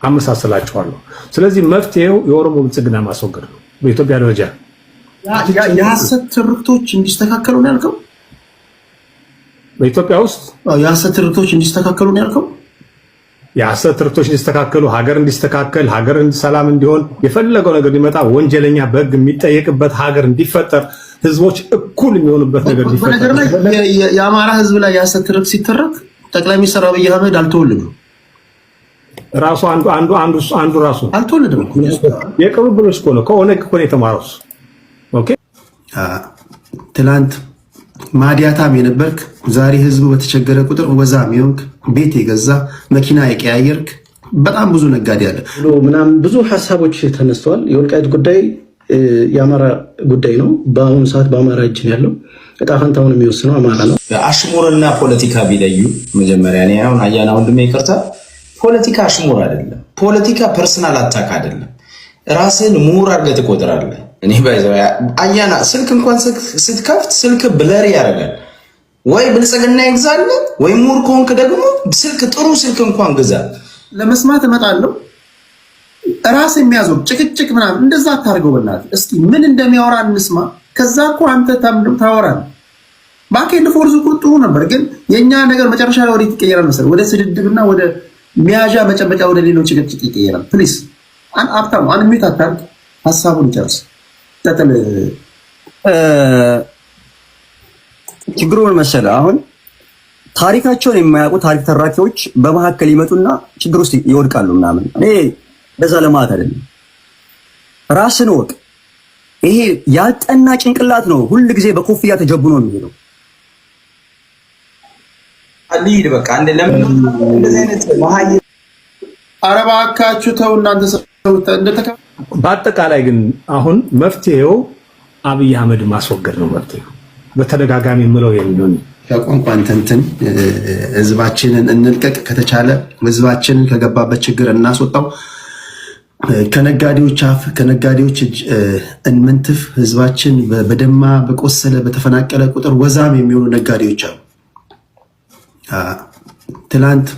አመሳስላቸዋለሁ። ስለዚህ መፍትሄው የኦሮሞ ብልጽግና ማስወገድ ነው። በኢትዮጵያ ደረጃ የሐሰት ትርክቶች እንዲስተካከሉ ነው ያልከው? በኢትዮጵያ ውስጥ የሐሰት ትርክቶች እንዲስተካከሉ ነው ያልከው? የሐሰት ትርክቶች እንዲስተካከሉ፣ ሀገር እንዲስተካከል፣ ሀገር ሰላም እንዲሆን፣ የፈለገው ነገር እንዲመጣ፣ ወንጀለኛ በሕግ የሚጠየቅበት ሀገር እንዲፈጠር፣ ህዝቦች እኩል የሚሆኑበት ነገር እንዲፈጠር። የአማራ ህዝብ ላይ የሐሰት ትርክት ሲተረክ ጠቅላይ ሚኒስትር አብይ አህመድ አልተወለዱም። ራሱ አንዱ ራሱ አልተወለደም። የቅብብሎች እኮ ነው። ከኦነግ እኮ ነው የተማረው። ኦኬ ትላንት ማዲያታም የነበርክ ዛሬ ህዝቡ በተቸገረ ቁጥር ወዛም የሆንክ ቤት የገዛ መኪና የቀያየርክ በጣም ብዙ ነጋዴ አለ ምናምን ብዙ ሀሳቦች ተነስተዋል። የወልቃይት ጉዳይ የአማራ ጉዳይ ነው። በአሁኑ ሰዓት በአማራ እጅ ያለው እጣ ፈንታውን የሚወስነው አማራ ነው። አሽሙርና ፖለቲካ ቢለዩ መጀመሪያ እኔ አሁን አያና ወንድሜ ይቅርታ፣ ፖለቲካ አሽሙር አይደለም። ፖለቲካ ፐርሰናል አታክ አይደለም። ራስን ምሁር አድርገህ ትቆጥራለህ። እኔ ባይዘው አያና ስልክ እንኳን ስትከፍት ስልክ ብለር ያደርጋል። ወይ ብልጽግና ይግዛል ወይ ምሁር ከሆንክ ደግሞ ስልክ ጥሩ ስልክ እንኳን ግዛ። ለመስማት እመጣለሁ። ራስ የሚያዘው ጭቅጭቅ ምናምን እንደዛ አታርገው። በእናትህ እስኪ ምን እንደሚያወራ እንስማ። ከዛ እኮ አንተ ታወራለህ። ባኬንድ ፎርዝ እኮ ጥሩ ነበር፣ ግን የኛ ነገር መጨረሻ ላይ ወዴት ይቀየራል መሰለህ? ወደ ስድድብና ወደ ሚያዣ መጨበጫ፣ ወደ ሌሎች ጭቅጭቅ ይቀየራል። ፕሊዝ አፍታሙ አንሚት አታርግ፣ ሐሳቡን ጨርስ። ተተለ ችግሩ ምን መሰለህ? አሁን ታሪካቸውን የማያውቁ ታሪክ ተራኪዎች በመካከል ይመጡና ችግር ውስጥ ይወድቃሉ ምናምን። እኔ በዛ ለማለት አይደለም። ራስን ወቅ። ይሄ ያልጠና ጭንቅላት ነው ሁል ጊዜ በኮፍያ ተጀብኖ የሚሄደው። አልይድ በቃ አንደ ለምን እንደዚህ አይነት መሀይ አረባካችሁ ተው እናንተ ሰው እንደተካ። በአጠቃላይ ግን አሁን መፍትሄው አብይ አህመድ ማስወገድ ነው መፍትሄው። በተደጋጋሚ ምለው የሚሆን ቋንቋን ተንትን ህዝባችንን እንልቀቅ፣ ከተቻለ ህዝባችንን ከገባበት ችግር እናስወጣው፣ ከነጋዴዎች አፍ ከነጋዴዎች እጅ እንመንትፍ። ህዝባችን በደማ በቆሰለ በተፈናቀለ ቁጥር ወዛም የሚሆኑ ነጋዴዎች አሉ። ትላንት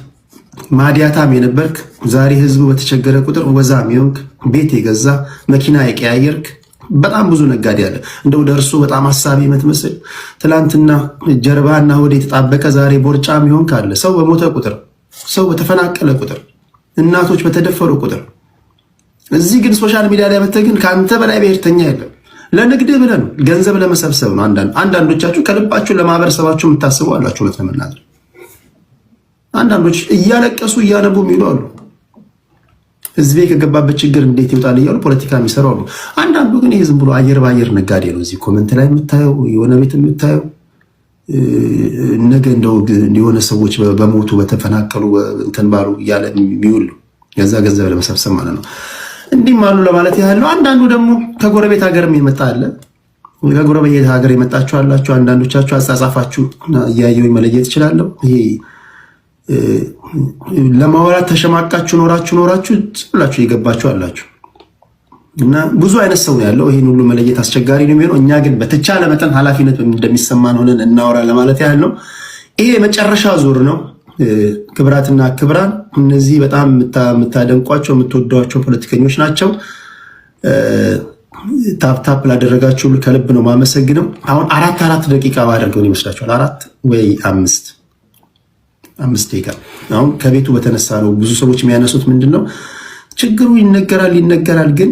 ማዲያታም የነበርክ ዛሬ ህዝቡ በተቸገረ ቁጥር ወዛም የሆንክ ቤት የገዛ መኪና የቀያየርክ በጣም ብዙ ነጋዴ አለ። እንደው ደርሶ በጣም ሐሳቢ የምትመስል ትላንትና ጀርባና ወደ የተጣበቀ ዛሬ ቦርጫም ይሆን ካለ ሰው በሞተ ቁጥር፣ ሰው በተፈናቀለ ቁጥር፣ እናቶች በተደፈሩ ቁጥር፣ እዚህ ግን ሶሻል ሚዲያ ላይ መተህ ግን ከአንተ በላይ ብሔርተኛ የለም። ለንግድ ብለን ገንዘብ ለመሰብሰብ ነው። አንዳንዶቻችሁ ከልባችሁ ለማህበረሰባችሁ የምታስቡ አላችሁ። እውነት ለመናገር አንዳንዶች እያለቀሱ እያነቡ የሚሉ አሉ። ህዝቤ ከገባበት ችግር እንዴት ይወጣል እያሉ ፖለቲካ የሚሰሩ አሉ። አንዳንዱ ግን ይሄ ዝም ብሎ አየር ባየር ነጋዴ ነው። እዚህ ኮመንት ላይ የምታየው የሆነ ቤት የምታየው ነገ እንደው የሆነ ሰዎች በሞቱ በተፈናቀሉ እንትን ባሉ እያለ የሚውል ገዛ ገንዘብ ለመሰብሰብ ማለት ነው። እንዲህም አሉ ለማለት ያህል ነው። አንዳንዱ ደግሞ ከጎረቤት ሀገርም የመጣ አለ። ከጎረቤት ሀገር የመጣችሁ አላችሁ። አንዳንዶቻችሁ አጻጻፋችሁ እያየሁኝ መለየት እችላለሁ። ይሄ ለማውራት ተሸማቃችሁ ኖራችሁ ብላችሁ የገባችሁ አላችሁ እና ብዙ አይነት ሰው ነው ያለው። ይሄን ሁሉ መለየት አስቸጋሪ ነው የሚሆነው። እኛ ግን በተቻለ መጠን ኃላፊነት እንደሚሰማን ሆነን እናወራ ለማለት ያህል ነው። ይሄ የመጨረሻ ዙር ነው። ክብራትና ክብራን፣ እነዚህ በጣም የምታደንቋቸው የምትወዷቸው ፖለቲከኞች ናቸው። ታፕ ላደረጋችሁ ከልብ ነው ማመሰግነው። አሁን አራት ደቂቃ ባደርገው ይመስላችኋል? 4 ወይ 5 ደቂቃ። አሁን ከቤቱ በተነሳ ነው ብዙ ሰዎች የሚያነሱት ምንድነው ችግሩ? ይነገራል፣ ግን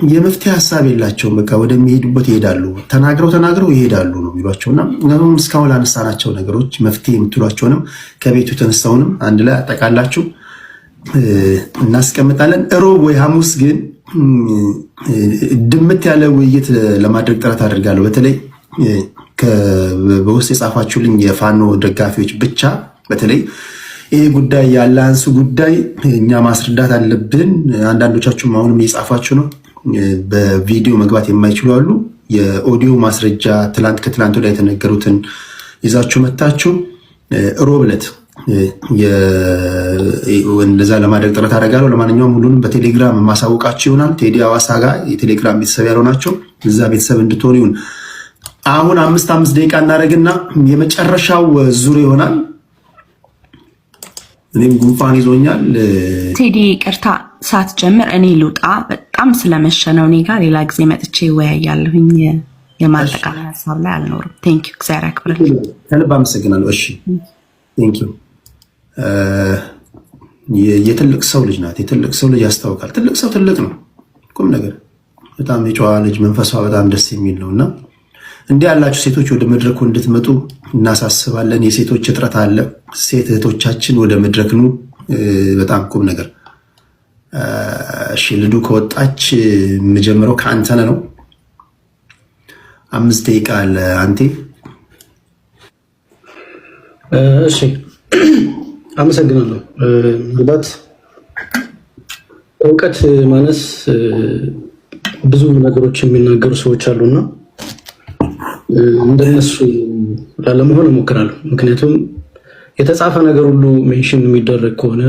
የመፍትሄ ሀሳብ የላቸውም። በቃ ወደሚሄዱበት ይሄዳሉ። ተናግረው ይሄዳሉ ነው የሚሏቸውና እስካሁን ላነሳናቸው ነገሮች መፍትሄ የምትሏቸውንም ከቤቱ የተነሳውንም አንድ ላይ አጠቃላችሁ እናስቀምጣለን። እሮብ ወይ ሐሙስ ግን ድምት ያለ ውይይት ለማድረግ ጥረት አድርጋለሁ። በተለይ በውስጥ የጻፋችሁልኝ የፋኖ ደጋፊዎች ብቻ በተለይ ይሄ ጉዳይ ያላንሱ ጉዳይ እኛ ማስረዳት አለብን። አንዳንዶቻችሁም አሁንም እየጻፋችሁ ነው። በቪዲዮ መግባት የማይችሉ አሉ። የኦዲዮ ማስረጃ ከትላንት ወዲያ የተነገሩትን ይዛችሁ መታችሁ ሮብ ዕለት እንደዛ ለማድረግ ጥረት አደርጋለሁ። ለማንኛውም ሁሉንም በቴሌግራም ማሳወቃችሁ ይሆናል። ቴዲ አዋሳ ጋር የቴሌግራም ቤተሰብ ያለው ናቸው። እዛ ቤተሰብ እንድትሆኑ ይሁን። አሁን 5 ደቂቃ እናደርግና የመጨረሻው ዙር ይሆናል። እኔም ጉንፋን ይዞኛል። ቴዲ ቅርታ ሳትጀምር እኔ ልውጣ፣ በጣም ስለመሸ ነው። እኔ ጋር ሌላ ጊዜ መጥቼ ይወያያለሁኝ። የማጠቃለያ ሀሳብ ላይ አልኖርም። ቴንክ ዩ እግዚአብሔር ያክብርልኝ። ከልብ አመሰግናለሁ። እሺ ቴንክ ዩ። የትልቅ ሰው ልጅ ናት። የትልቅ ሰው ልጅ ያስታውቃል። ትልቅ ሰው ትልቅ ነው። ቁም ነገር በጣም የጨዋ ልጅ፣ መንፈሷ በጣም ደስ የሚል ነው እና እንዲህ ያላችሁ ሴቶች ወደ መድረኩ እንድትመጡ እናሳስባለን። የሴቶች እጥረት አለ። ሴት እህቶቻችን ወደ መድረክ ኑ። በጣም ቁም ነገር። እሺ ልዱ ከወጣች የምጀምረው ከአንተነ ነው። 5 ደቂቃ አለ አንቴ። እሺ አመሰግናለሁ። ምናልባት እውቀት ማነስ ብዙ ነገሮች የሚናገሩ ሰዎች አሉና እንደነሱ ላለመሆን እሞክራለሁ። ምክንያቱም የተጻፈ ነገር ሁሉ ሜንሽን የሚደረግ ከሆነ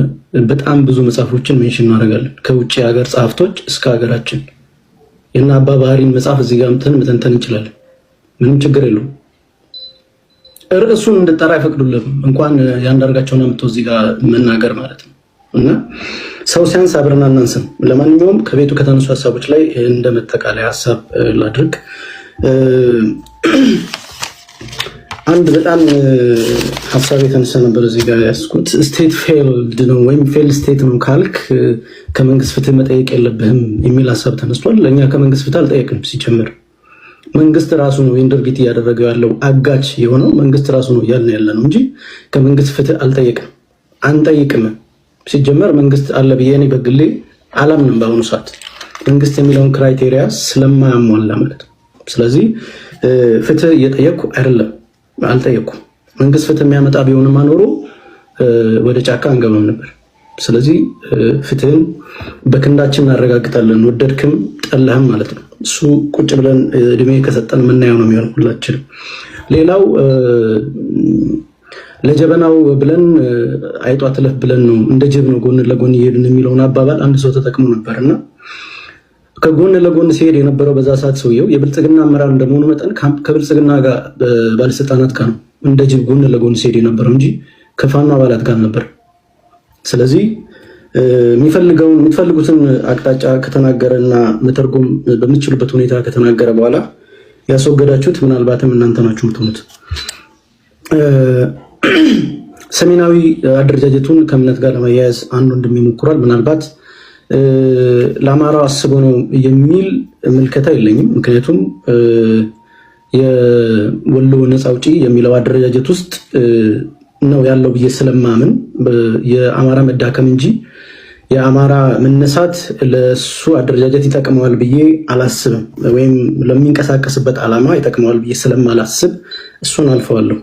በጣም ብዙ መጽሐፎችን ሜንሽን እናደርጋለን። ከውጭ ሀገር ጸሐፍቶች እስከ ሀገራችን የእነ አባ ባህሪን መጽሐፍ እዚህ ጋር መተንተን እንችላለን። ምንም ችግር የለውም። ርዕሱን እንድጠራ አይፈቅዱልም። እንኳን ያንዳርጋቸውን አምጥቶ እዚህ ጋር መናገር ማለት ነው። እና ሰው ሲያንስ አብረን አናንስም። ለማንኛውም ከቤቱ ከተነሱ ሀሳቦች ላይ እንደ መጠቃለያ ሀሳብ ላድርግ። አንድ በጣም ሀሳብ የተነሳ ነበር እዚህ ጋር ያስኩት። ስቴት ፌልድ ነው ወይም ፌል ስቴት ነው ካልክ ከመንግስት ፍትህ መጠየቅ የለብህም የሚል ሀሳብ ተነስቷል። እኛ ከመንግስት ፍትህ አልጠየቅም። ሲጀምር መንግስት ራሱ ነው ይህን ድርጊት እያደረገው ያለው። አጋች የሆነው መንግስት ራሱ ነው እያልን ያለ ነው እንጂ ከመንግስት ፍትህ አልጠየቅም፣ አንጠይቅም። ሲጀመር መንግስት አለ ብዬ እኔ በግሌ አላምንም። በአሁኑ ሰዓት መንግስት የሚለውን ክራይቴሪያ ስለማያሟላ ማለት ነው። ስለዚህ ፍትህ እየጠየቅኩ አይደለም፣ አልጠየቅኩም። መንግስት ፍትህ የሚያመጣ ቢሆንም ኖሮ ወደ ጫካ አንገባም ነበር። ስለዚህ ፍትህን በክንዳችን እናረጋግጣለን፣ ወደድክም ጠላህም ማለት ነው። እሱ ቁጭ ብለን እድሜ ከሰጠን የምናየው ነው የሚሆን ሁላችንም። ሌላው ለጀበናው ብለን አይጧ ትለፍ ብለን ነው እንደ ጅብ ነው ጎን ለጎን እየሄድን የሚለውን አባባል አንድ ሰው ተጠቅሞ ነበርና ከጎን ለጎን ሲሄድ የነበረው በዛ ሰዓት ሰውየው የብልጽግና አመራር እንደመሆኑ መጠን ከብልጽግና ጋር ባለስልጣናት ጋር ነው እንደ ጅብ ጎን ለጎን ሲሄድ የነበረው እንጂ ከፋኖ አባላት ጋር ነበር። ስለዚህ የምትፈልጉትን አቅጣጫ ከተናገረና መተርጎም በምትችሉበት ሁኔታ ከተናገረ በኋላ ያስወገዳችሁት ምናልባትም እናንተ ናችሁ የምትሆኑት። ሰሜናዊ አደረጃጀቱን ከእምነት ጋር ለማያያዝ አንዱ እንደሚሞክሯል። ምናልባት ለአማራው አስቦ ነው የሚል ምልከታ የለኝም። ምክንያቱም የወሎ ነፃ አውጪ የሚለው አደረጃጀት ውስጥ ነው ያለው ብዬ ስለማምን የአማራ መዳከም እንጂ የአማራ መነሳት ለሱ አደረጃጀት ይጠቅመዋል ብዬ አላስብም። ወይም ለሚንቀሳቀስበት ዓላማ ይጠቅመዋል ብዬ ስለማላስብ እሱን አልፈዋለሁ።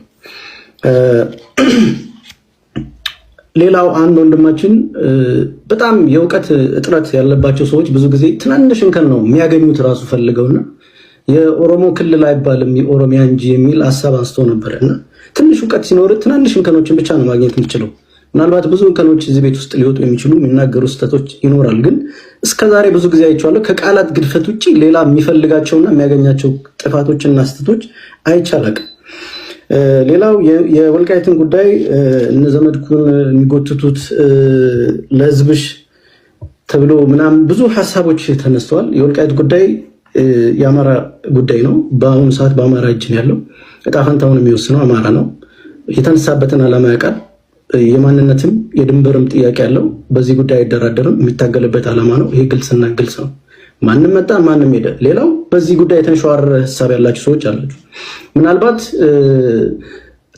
ሌላው አንድ ወንድማችን በጣም የእውቀት እጥረት ያለባቸው ሰዎች ብዙ ጊዜ ትናንሽ እንከን ነው የሚያገኙት ራሱ ፈልገውና የኦሮሞ ክልል አይባልም የኦሮሚያ እንጂ የሚል ሀሳብ አንስቶ ነበር እና ትንሽ እውቀት ሲኖር ትናንሽ እንከኖችን ብቻ ነው ማግኘት የምችለው። ምናልባት ብዙ እንከኖች እዚህ ቤት ውስጥ ሊወጡ የሚችሉ የሚናገሩ ስህተቶች ይኖራል። ግን እስከዛሬ ብዙ ጊዜ አይቼዋለሁ። ከቃላት ግድፈት ውጭ ሌላ የሚፈልጋቸውና የሚያገኛቸው ጥፋቶችና ስህተቶች አይቻላቅም። ሌላው የወልቃይትን ጉዳይ እነ ዘመድኩን የሚጎትቱት ለህዝብሽ ተብሎ ምናምን ብዙ ሀሳቦች ተነስተዋል። የወልቃይት ጉዳይ የአማራ ጉዳይ ነው። በአሁኑ ሰዓት በአማራ እጅ ነው ያለው። ዕጣ ፈንታውን የሚወስነው አማራ ነው። የተነሳበትን ዓላማ ያውቃል። የማንነትም የድንበርም ጥያቄ ያለው። በዚህ ጉዳይ አይደራደርም። የሚታገልበት ዓላማ ነው። ይሄ ግልጽና ግልጽ ነው። ማንም መጣ ማንም ሄደ። ሌላው በዚህ ጉዳይ የተንሸዋረረ ሀሳብ ያላችሁ ሰዎች አላችሁ። ምናልባት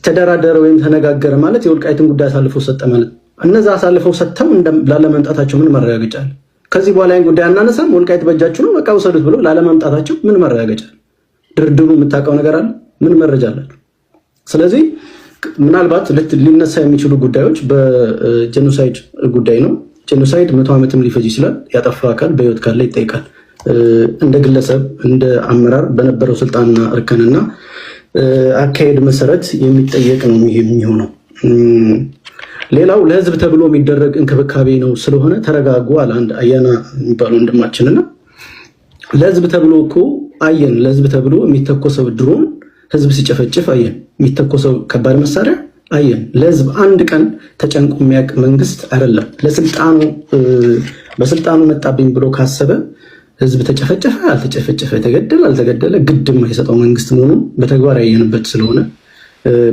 ተደራደረ ወይም ተነጋገረ ማለት የወልቃይትን ጉዳይ አሳልፈው ሰጠ ማለት። እነዛ አሳልፈው ሰጥተው ላለመምጣታቸው ምን ማረጋገጫ አለ? ከዚህ በኋላ ጉዳይ አናነሳም፣ ወልቃይት በእጃችሁ ነው በቃ ውሰዱት ብለው ላለመምጣታቸው ምን ማረጋገጫ አለ? ድርድሩ የምታውቀው ነገር አለ? ምን መረጃ አላችሁ? ስለዚህ ምናልባት ሊነሳ የሚችሉ ጉዳዮች በጄኖሳይድ ጉዳይ ነው። ጄኖሳይድ 100 ዓመትም ሊፈጅ ይችላል። ያጠፋ አካል በህይወት ካለ ይጠይቃል። እንደ ግለሰብ እንደ አመራር በነበረው ስልጣንና እርከንና አካሄድ መሰረት የሚጠየቅ ነው ይሄ የሚሆነው። ሌላው ለህዝብ ተብሎ የሚደረግ እንክብካቤ ነው ስለሆነ ተረጋጉ አለ አንድ አያና የሚባለው ወንድማችንና ለህዝብ ተብሎ እኮ አየን። ለህዝብ ተብሎ የሚተኮሰው ድሮን ህዝብ ሲጨፈጭፍ አየን። የሚተኮሰው ከባድ መሳሪያ አየን። ለህዝብ አንድ ቀን ተጨንቆ የሚያውቅ መንግስት አይደለም። ለስልጣኑ በስልጣኑ መጣብኝ ብሎ ካሰበ ህዝብ ተጨፈጨፈ አልተጨፈጨፈ፣ ተገደለ አልተገደለ ግድም የማይሰጠው መንግስት መሆኑን በተግባር ያየንበት ስለሆነ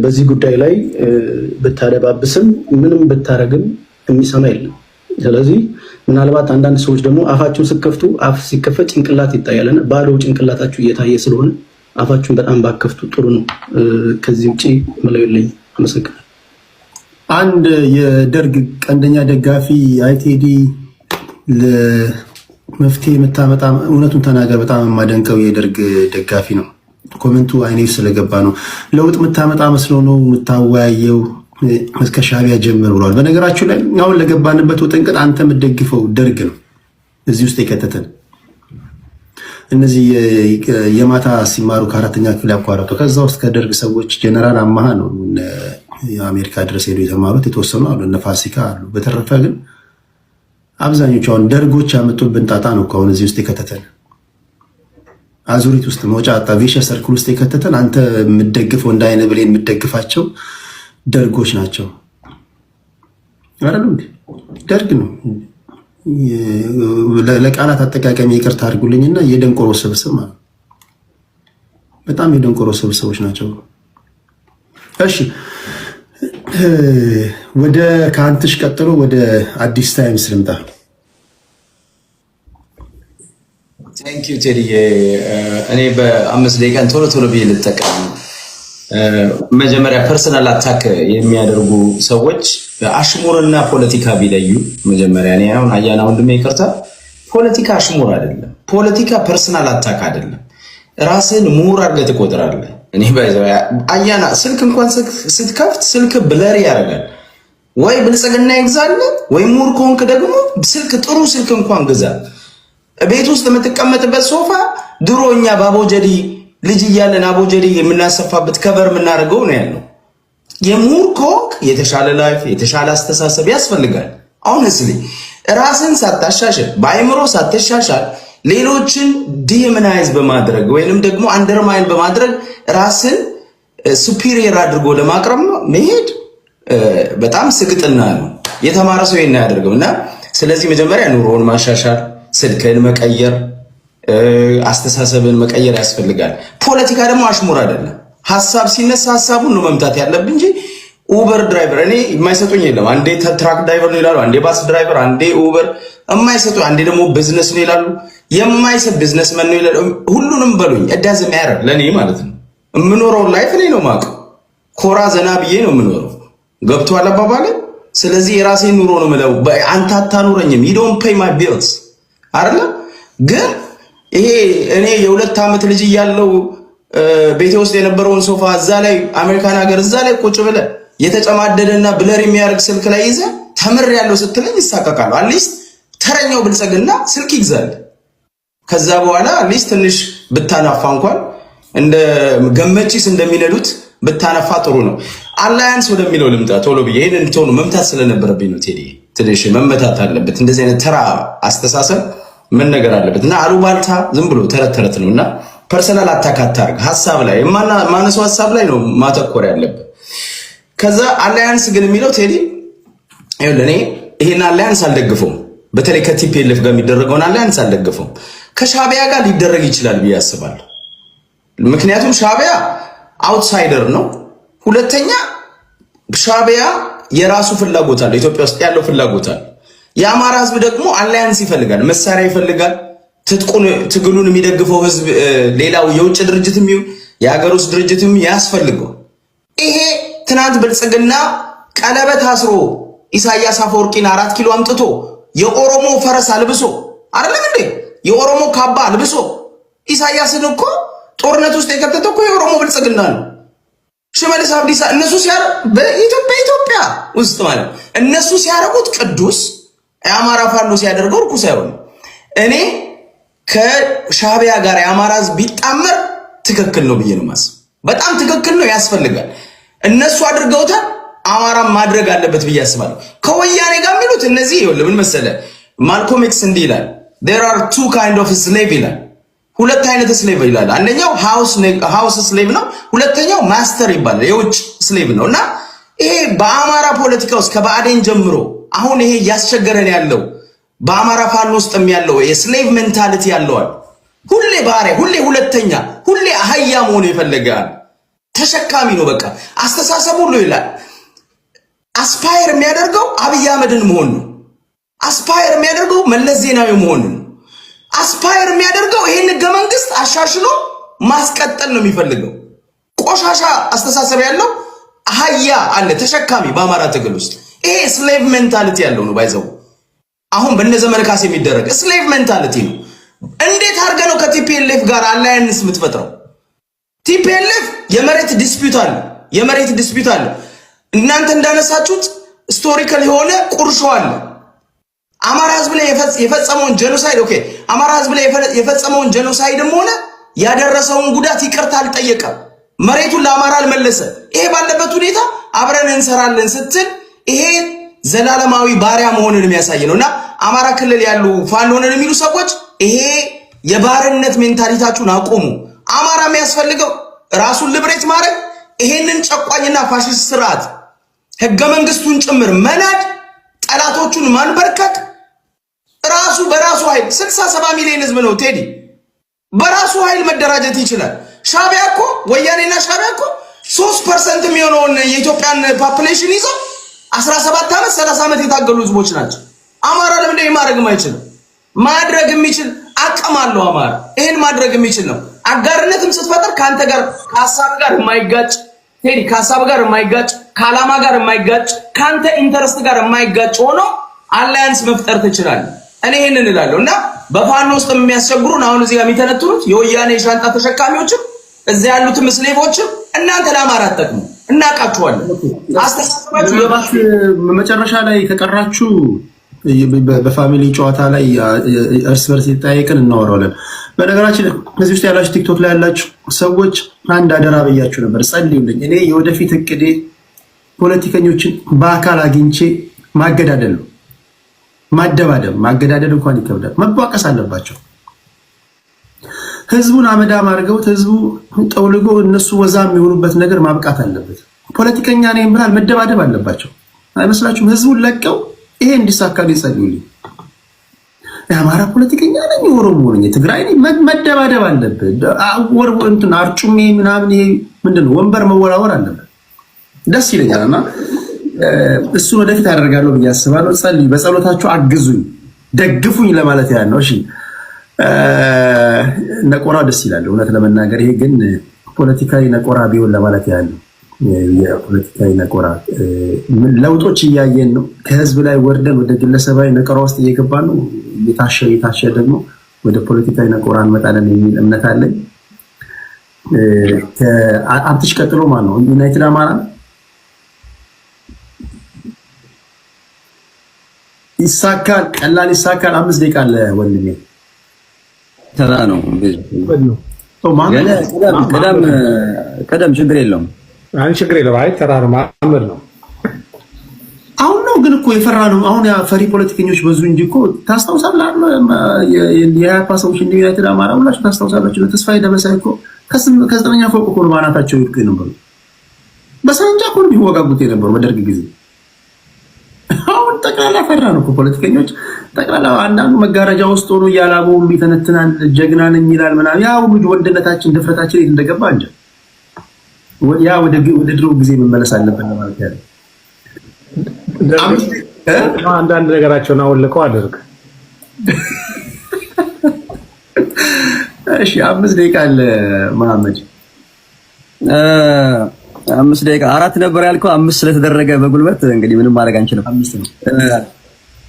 በዚህ ጉዳይ ላይ ብታደባብስም ምንም ብታረግም የሚሰማ የለም። ስለዚህ ምናልባት አንዳንድ ሰዎች ደግሞ አፋችሁን ስከፍቱ አፍ ሲከፈት ጭንቅላት ይታያልና ባዶ ጭንቅላታችሁ እየታየ ስለሆነ አፋችሁን በጣም ባከፍቱ ጥሩ ነው። ከዚህ ውጪ መለየልኝ። አመሰግናለሁ። አንድ የደርግ ቀንደኛ ደጋፊ አይቴዲ ለመፍትሄ የምታመጣ እውነቱን ተናገር፣ በጣም የማደንቀው የደርግ ደጋፊ ነው። ኮሜንቱ አይኔ ስለገባ ነው። ለውጥ የምታመጣ መስሎ ነው የምታወያየው እስከ ሻዕቢያ ጀምር ብሏል። በነገራችሁ ላይ አሁን ለገባንበት ውጥንቅጥ አንተ የምትደግፈው ደርግ ነው እዚህ ውስጥ የከተተን። እነዚህ የማታ ሲማሩ ከአራተኛ ክፍል ያቋረጡ ከዛ ውስጥ ከደርግ ሰዎች ጀነራል አማሃ ነው የአሜሪካ ድረስ ሄዱ የተማሩት፣ የተወሰኑ አሉ፣ እነ ፋሲካ አሉ። በተረፈ ግን አብዛኞቹ አሁን ደርጎች ያመጡብን ጣጣ ነው አሁን እዚህ ውስጥ የከተተን። አዙሪት ውስጥ መውጫ አጣ ቪሸስ ሰርክል ውስጥ የከተተን አንተ የምትደግፈው እንደ አይነ ብሌን የምትደግፋቸው ደርጎች ናቸው አይደል? ደርግ ነው። ለቃላት አጠቃቀሚ ይቅርታ አድርጉልኝና የደንቆሮ ስብስብ ማለት በጣም የደንቆሮ ስብስቦች ናቸው። እሺ ወደ ከአንትሽ ቀጥሎ ወደ አዲስ ታይምስ ልምጣ። ቴንክ ዩ ቴዲ። እኔ በ5 ደቂቃ ቶሎ ብዬ ልጠቀም። መጀመሪያ ፐርሰናል አታክ የሚያደርጉ ሰዎች አሽሙርና ፖለቲካ ቢለዩ። መጀመሪያ እኔ አሁን አያና ወንድሜ ይቅርታ፣ ፖለቲካ አሽሙር አይደለም፣ ፖለቲካ ፐርሰናል አታክ አይደለም። ራስን ምሁር አድርገህ ትቆጥራለህ። እኔ ባይዘው አያና ስልክ እንኳን ስትከፍት ስልክ ብለር ያደርጋል። ወይ ብልጽግና ይግዛል፣ ወይ ምሁር ከሆንክ ደግሞ ስልክ ጥሩ ስልክ እንኳን ግዛ። ቤት ውስጥ የምትቀመጥበት ሶፋ ድሮ እኛ በአቦጀዲ ልጅ እያለን አቦጀዲ የምናሰፋበት ከበር የምናደርገው ነው ያለው። የምሁር ከሆንክ የተሻለ ላይፍ የተሻለ አስተሳሰብ ያስፈልጋል። ኦነስትሊ ራስን ሳታሻሽል በአይምሮ ሳትሻሻል ሌሎችን ዲሞናይዝ በማድረግ ወይንም ደግሞ አንደርማይን በማድረግ ራስን ሱፒሪየር አድርጎ ለማቅረብ መሄድ በጣም ስግጥና ነው። የተማረ ሰው ይሄን አያደርግም። እና ስለዚህ መጀመሪያ ኑሮውን ማሻሻል፣ ስልክን መቀየር፣ አስተሳሰብን መቀየር ያስፈልጋል። ፖለቲካ ደግሞ አሽሙር አይደለም። ሐሳብ ሲነሳ ሐሳቡን ነው መምታት ያለብን እንጂ ኡበር ድራይቨር እኔ የማይሰጡኝ የለም። አንዴ ትራክ ድራይቨር ነው ይላሉ፣ አንዴ ባስ ድራይቨር፣ አንዴ ኡበር የማይሰጡ፣ አንዴ ደግሞ ቢዝነስ ነው ይላሉ። የማይሰጥ ቢዝነስመን ነው ይላሉ። ሁሉንም በሉኝ እዳዝ የሚያደርግ ለኔ ማለት ነው። የምኖረው ላይፍ እኔ ነው የማውቀው። ኮራ ዘና ብዬ ነው የምኖረው። ገብቶሃል አባባሌ? ስለዚህ የራሴን ኑሮ ነው የምለው። አንተ አታኑረኝም። you don't pay my bills አይደለ? ግን ይሄ እኔ የ2 ዓመት ልጅ እያለው ቤቴ ውስጥ የነበረውን ሶፋ እዛ ላይ አሜሪካን ሀገር እዛ ላይ ቁጭ ብለ የተጨማደደና ብለር የሚያደርግ ስልክ ላይ ይዘ ተምር ያለው ስትለኝ ይሳቀቃሉ። አትሊስት ተረኛው ብልጽግና ስልክ ይግዛል። ከዛ በኋላ አትሊስት ትንሽ ብታናፋ እንኳን እንደ ገመቺስ እንደሚነዱት ብታናፋ ጥሩ ነው። አላያንስ ወደሚለው ልምጣ ቶሎ ብዬ። ይሄንን ቶሎ መምታት ስለነበረብኝ ነው ቴዲ። ትንሽ መመታት አለበት። እንደዚህ አይነት ተራ አስተሳሰብ ምን ነገር አለበት እና አሉባልታ ዝም ብሎ ተረት ተረት ነውና ፐርሰናል አታክ አታርግ። ሐሳብ ላይ ማነሱ ሐሳብ ላይ ነው ማተኮር ያለበት። ከዛ አላያንስ ግን የሚለው ቴዲ ይኸውልህ፣ እኔ ይሄን አላያንስ አልደግፈውም። በተለይ ከቲፒኤልኤፍ ጋር የሚደረገውን አላያንስ አልደግፈውም። ከሻዕቢያ ጋር ሊደረግ ይችላል ብዬ አስባለሁ። ምክንያቱም ሻዕቢያ አውትሳይደር ነው። ሁለተኛ ሻዕቢያ የራሱ ፍላጎት አለ፣ ኢትዮጵያ ውስጥ ያለው ፍላጎት አለ። የአማራ ህዝብ ደግሞ አላያንስ ይፈልጋል፣ መሳሪያ ይፈልጋል። ትግሉን የሚደግፈው ህዝብ ሌላው የውጭ ድርጅትም ይሁን የሀገር ውስጥ ድርጅትም ያስፈልገው። ይሄ ትናንት ብልጽግና ቀለበት አስሮ ኢሳያስ አፈወርቂን 4 ኪሎ አምጥቶ የኦሮሞ ፈረስ አልብሶ አይደለም እንዴ? የኦሮሞ ካባ አልብሶ ኢሳያስን እኮ ጦርነት ውስጥ የከተተው እኮ የኦሮሞ ብልጽግና ነው። ሽመልስ አብዲሳ እነሱ በኢትዮጵያ ውስጥ ማለት እነሱ ሲያረጉት ቅዱስ፣ የአማራ ፋኖ ሲያደርገው ርኩስ አይሆንም። እኔ ከሻዕቢያ ጋር የአማራ ህዝብ ቢጣመር ትክክል ነው ብዬ ነው ማስብ። በጣም ትክክል ነው፣ ያስፈልጋል። እነሱ አድርገውታል፣ አማራም ማድረግ አለበት ብዬ አስባለሁ። ከወያኔ ጋር የሚሉት እነዚህ ይኸውልህ ምን መሰለህ፣ ማልኮም ኤክስ እንዲህ ይላል there are 2 kind of slave ይላል። 2 አይነት ስሌቭ ይላል። አንደኛው ሃውስ ስሌቭ ነው፣ ሁለተኛው ማስተር ይባላል፣ የውጭ ስሌቭ ነው። እና ይሄ በአማራ ፖለቲካ ውስጥ ከባዕዴን ጀምሮ አሁን ይሄ እያስቸገረን ያለው በአማራ ፋኖ ውስጥም ያለው የስሌቭ ሜንታሊቲ ያለዋል። ሁሌ ባሪያ፣ ሁሌ ሁለተኛ፣ ሁሌ አህያ መሆን ይፈልጋል። ተሸካሚ ነው በቃ አስተሳሰቡ ሁሉ ይላል። አስፓየር የሚያደርገው አብይ አህመድን መሆን ነው። አስፓየር የሚያደርገው መለስ ዜናዊ መሆን ነው። አስፓየር የሚያደርገው ይሄን ህገ መንግስት አሻሽሎ ማስቀጠል ነው የሚፈልገው። ቆሻሻ አስተሳሰብ ያለው አህያ አለ ተሸካሚ በአማራ ትግል ውስጥ። ይሄ ስሌቭ ሜንታሊቲ ያለው ነው ባይዘው። አሁን በነዘመነ ካሴ የሚደረግ ስሌቭ ሜንታሊቲ ነው። እንዴት አድርገህ ነው ከቲፒኤልኤፍ ጋር አላያንስ የምትፈጥረው? ቲፒኤልኤፍ የመሬት ዲስፒዩት አለ፣ የመሬት ዲስፒዩት አለ። እናንተ እንዳነሳችሁት ስቶሪካል የሆነ ቁርሾ አለ። አማራ ህዝብ ላይ የፈጸመውን ጄኖሳይድ ኦኬ፣ አማራ ህዝብ ላይ የፈጸመውን ጄኖሳይድም ሆነ ያደረሰውን ጉዳት ይቅርታ አልጠየቀም። መሬቱን ለአማራ አልመለሰ። ይሄ ባለበት ሁኔታ አብረን እንሰራለን ስትል ይሄ ዘላለማዊ ባሪያ መሆንን የሚያሳይ ነውና አማራ ክልል ያሉ ፋኖንን የሚሉ ሰዎች ይሄ የባርነት ሜንታሊታችሁን አቆሙ። አማራ የሚያስፈልገው ራሱን ልብሬት ማድረግ፣ ይሄንን ጨቋኝና ፋሽስት ስርዓት ህገ መንግስቱን ጭምር መናድ፣ ጠላቶቹን ማንበርከክ፣ ራሱ በራሱ ኃይል 67 ሚሊዮን ህዝብ ነው ቴዲ፣ በራሱ ኃይል መደራጀት ይችላል። ሻቢያ እኮ ወያኔና ሻቢያ እኮ 3% የሚሆነውን የኢትዮጵያን ፖፑሌሽን ይዘው 17 ዓመት 30 ዓመት የታገሉ ህዝቦች ናቸው። አማራ ለምን ማድረግ የማይችል ማድረግ የሚችል አቅም አለው። አማራ ይሄን ማድረግ የሚችል ነው። አጋርነትም ስትፈጥር ካንተ ጋር ከሐሳብ ጋር የማይጋጭ ቴዲ፣ ከሐሳብ ጋር የማይጋጭ ከዓላማ ጋር የማይጋጭ ካንተ ኢንተረስት ጋር የማይጋጭ ሆኖ አላያንስ መፍጠር ትችላለህ። እኔ ይሄንን እላለሁና በፋኖ ውስጥ የሚያስቸግሩን አሁን እዚህ ጋር የሚተነትኑት የወያኔ ሻንጣ ተሸካሚዎችም እዚህ ያሉትም ስሌቮችም እናንተ ለአማራ አትጠቅሙ፣ እናውቃችኋለን። አስተሳሰባችሁ መጨረሻ ላይ ከቀራችሁ በፋሚሊ ጨዋታ ላይ እርስ በርስ የተጠያየቅን እናወራለን። በነገራችን እዚህ ውስጥ ያላችሁ ቲክቶክ ላይ ያላችሁ ሰዎች አንድ አደራ ብያችሁ ነበር፣ ጸልዩልኝ። እኔ የወደፊት እቅዴ ፖለቲከኞችን በአካል አግኝቼ ማገዳደል ነው። ማደባደብ፣ ማገዳደል እንኳን ይከብዳል። መቧቀስ አለባቸው። ህዝቡን አመዳም አድርገውት ህዝቡ ጠውልጎ እነሱ ወዛ የሚሆኑበት ነገር ማብቃት አለበት። ፖለቲከኛ ነኝ ብላል መደባደብ አለባቸው አይመስላችሁም? ህዝቡን ለቀው ይሄ እንዲሳካል ይጸልዩልኝ። የአማራ ፖለቲከኛ ነኝ፣ የኦሮሞ ነኝ፣ የትግራይ ነኝ፣ መደባደብ አለበት። እንትን አርጩሜ ምናምን ይሄ ምንድነው ወንበር መወራወር አለበት። ደስ ይለኛልና እሱን ወደፊት አደርጋለሁ ብዬ አስባለሁ። ጸልዩ፣ በጸሎታችሁ አግዙኝ፣ ደግፉኝ ለማለት ያህል ነው። እሺ ነቆራ ደስ ይላል እውነት ለመናገር። ይሄ ግን ፖለቲካዊ ነቆራ ቢሆን ለማለት ያህል ነው። የፖለቲካዊ ነቆራ ለውጦች እያየን ነው። ከህዝብ ላይ ወርደን ወደ ግለሰባዊ ነቆራ ውስጥ እየገባን ነው። የታሸ ደግሞ ወደ ፖለቲካዊ ነቆራ እንመጣለን የሚል እምነት አለኝ። ከአብትሽ ቀጥሎ ማለት ነው ዩናይትድ አማራ ይሳካል፣ ቀላል ይሳካል። 5 ደቂቃ አለ ወንድሜ። ተራ ነው ቀደም ችግር የለውም። አይ ችግር የለውም። አይ ተራ ነው ማምር ነው። አሁን ነው ግን እኮ የፈራ ነው። አሁን ያ ፈሪ ፖለቲከኞች በዙ እንጂ እኮ ታስታውሳለህ? የያፓ ሰዎች እንደ ዩናይትድ አማራ ሁላችሁ ታስታውሳላችሁ። ተስፋዬ ደበሳይ እኮ ከ9ኛ ፎቅ እኮ ባናታቸው ይልቁ የነበሩ በሳንጃ እኮ የሚወጋጉት የነበሩ በደርግ ጊዜ። አሁን ጠቅላላ ፈራ ነው እኮ ፖለቲከኞች ጠቅላላ። አንዳንዱ መጋረጃ ውስጥ ሆኖ እያላቡ ሁሉ ይተነትናል፣ ጀግና ነኝ ይላል ምናምን። ያ ሁሉ ወንድነታችን ድፍረታችን የት እንደገባ እንጂ ያ ወደ ድሮ ጊዜ መመለስ አለብን ማለት ያለው። አንዳንድ ነገራቸውን አወልቀው አድርግ። እሺ 5 ደቂቃ አለ መሐመድ። 5 ደቂቃ 4 ነበር ያልከው፣ 5 ስለተደረገ በጉልበት እንግዲህ ምንም ማድረግ አንችልም። 5 ነው።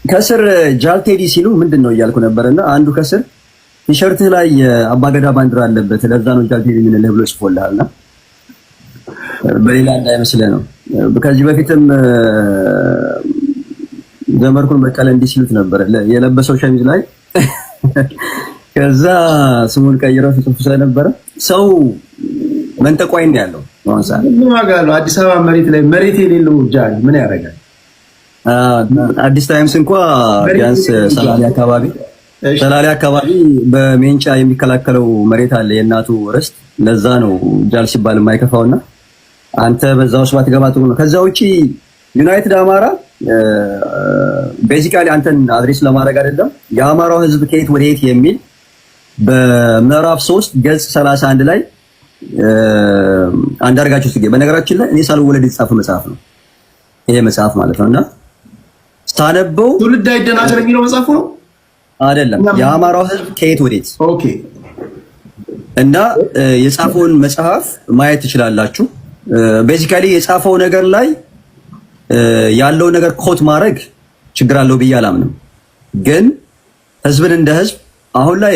ከስር ጃልቴዲ ሲሉ ምንድን ነው እያልኩ ነበርና አንዱ ከስር ቲሸርትህ ላይ አባገዳ ባንዲራ አለበት፣ ለዛ ነው ጃልቴዲ የምንልህ ብሎ ጽፎልሃልና በሌላ እንዳይመስልህ ነው። ከዚህ በፊትም ዘመርኩን በቀለ እንዲህ ሲሉት ነበር የለበሰው ሸሚዝ ላይ ከዛ ስሙን ቀይረው ሲጽፉ ስለነበረ ሰው መንጠቋይ ነው ያለው። ምን ዋጋ አለው? አዲስ አበባ መሬት ላይ መሬት የሌለው ጃል ምን ያደርጋል? አዲስ ታይምስ እንኳን ቢያንስ ሰላሌ አካባቢ በሜንጫ የሚከላከለው መሬት አለ፣ የእናቱ ርስት። ለዛ ነው ጃል ሲባል የማይከፋውና አንተ በዛ ውስጥ ባትገባ ጥሩ ነው። ከዛ ውጪ ዩናይትድ አማራ ቤዚካሊ አንተን አድሬስ ለማድረግ አይደለም። የአማራው ህዝብ ከየት ወደ የት የሚል በምዕራፍ 3 ገጽ 31 ላይ አንዳርጋቸው ጽጌ በነገራችን ላይ እኔ ሳልወለድ የተጻፈ መጽሐፍ ነው ይሄ መጽሐፍ ማለት ነውና ሳነበው ትውልድ አይደናገር የሚለው መጽሐፍ ነው አይደለም። የአማራው ህዝብ ከየት ወዴት ኦኬ። እና የጻፈውን መጽሐፍ ማየት ትችላላችሁ። ቤዚካሊ የጻፈው ነገር ላይ ያለው ነገር ኮት ማድረግ ችግር አለው ብዬ አላምንም። ግን ህዝብን እንደ ህዝብ አሁን ላይ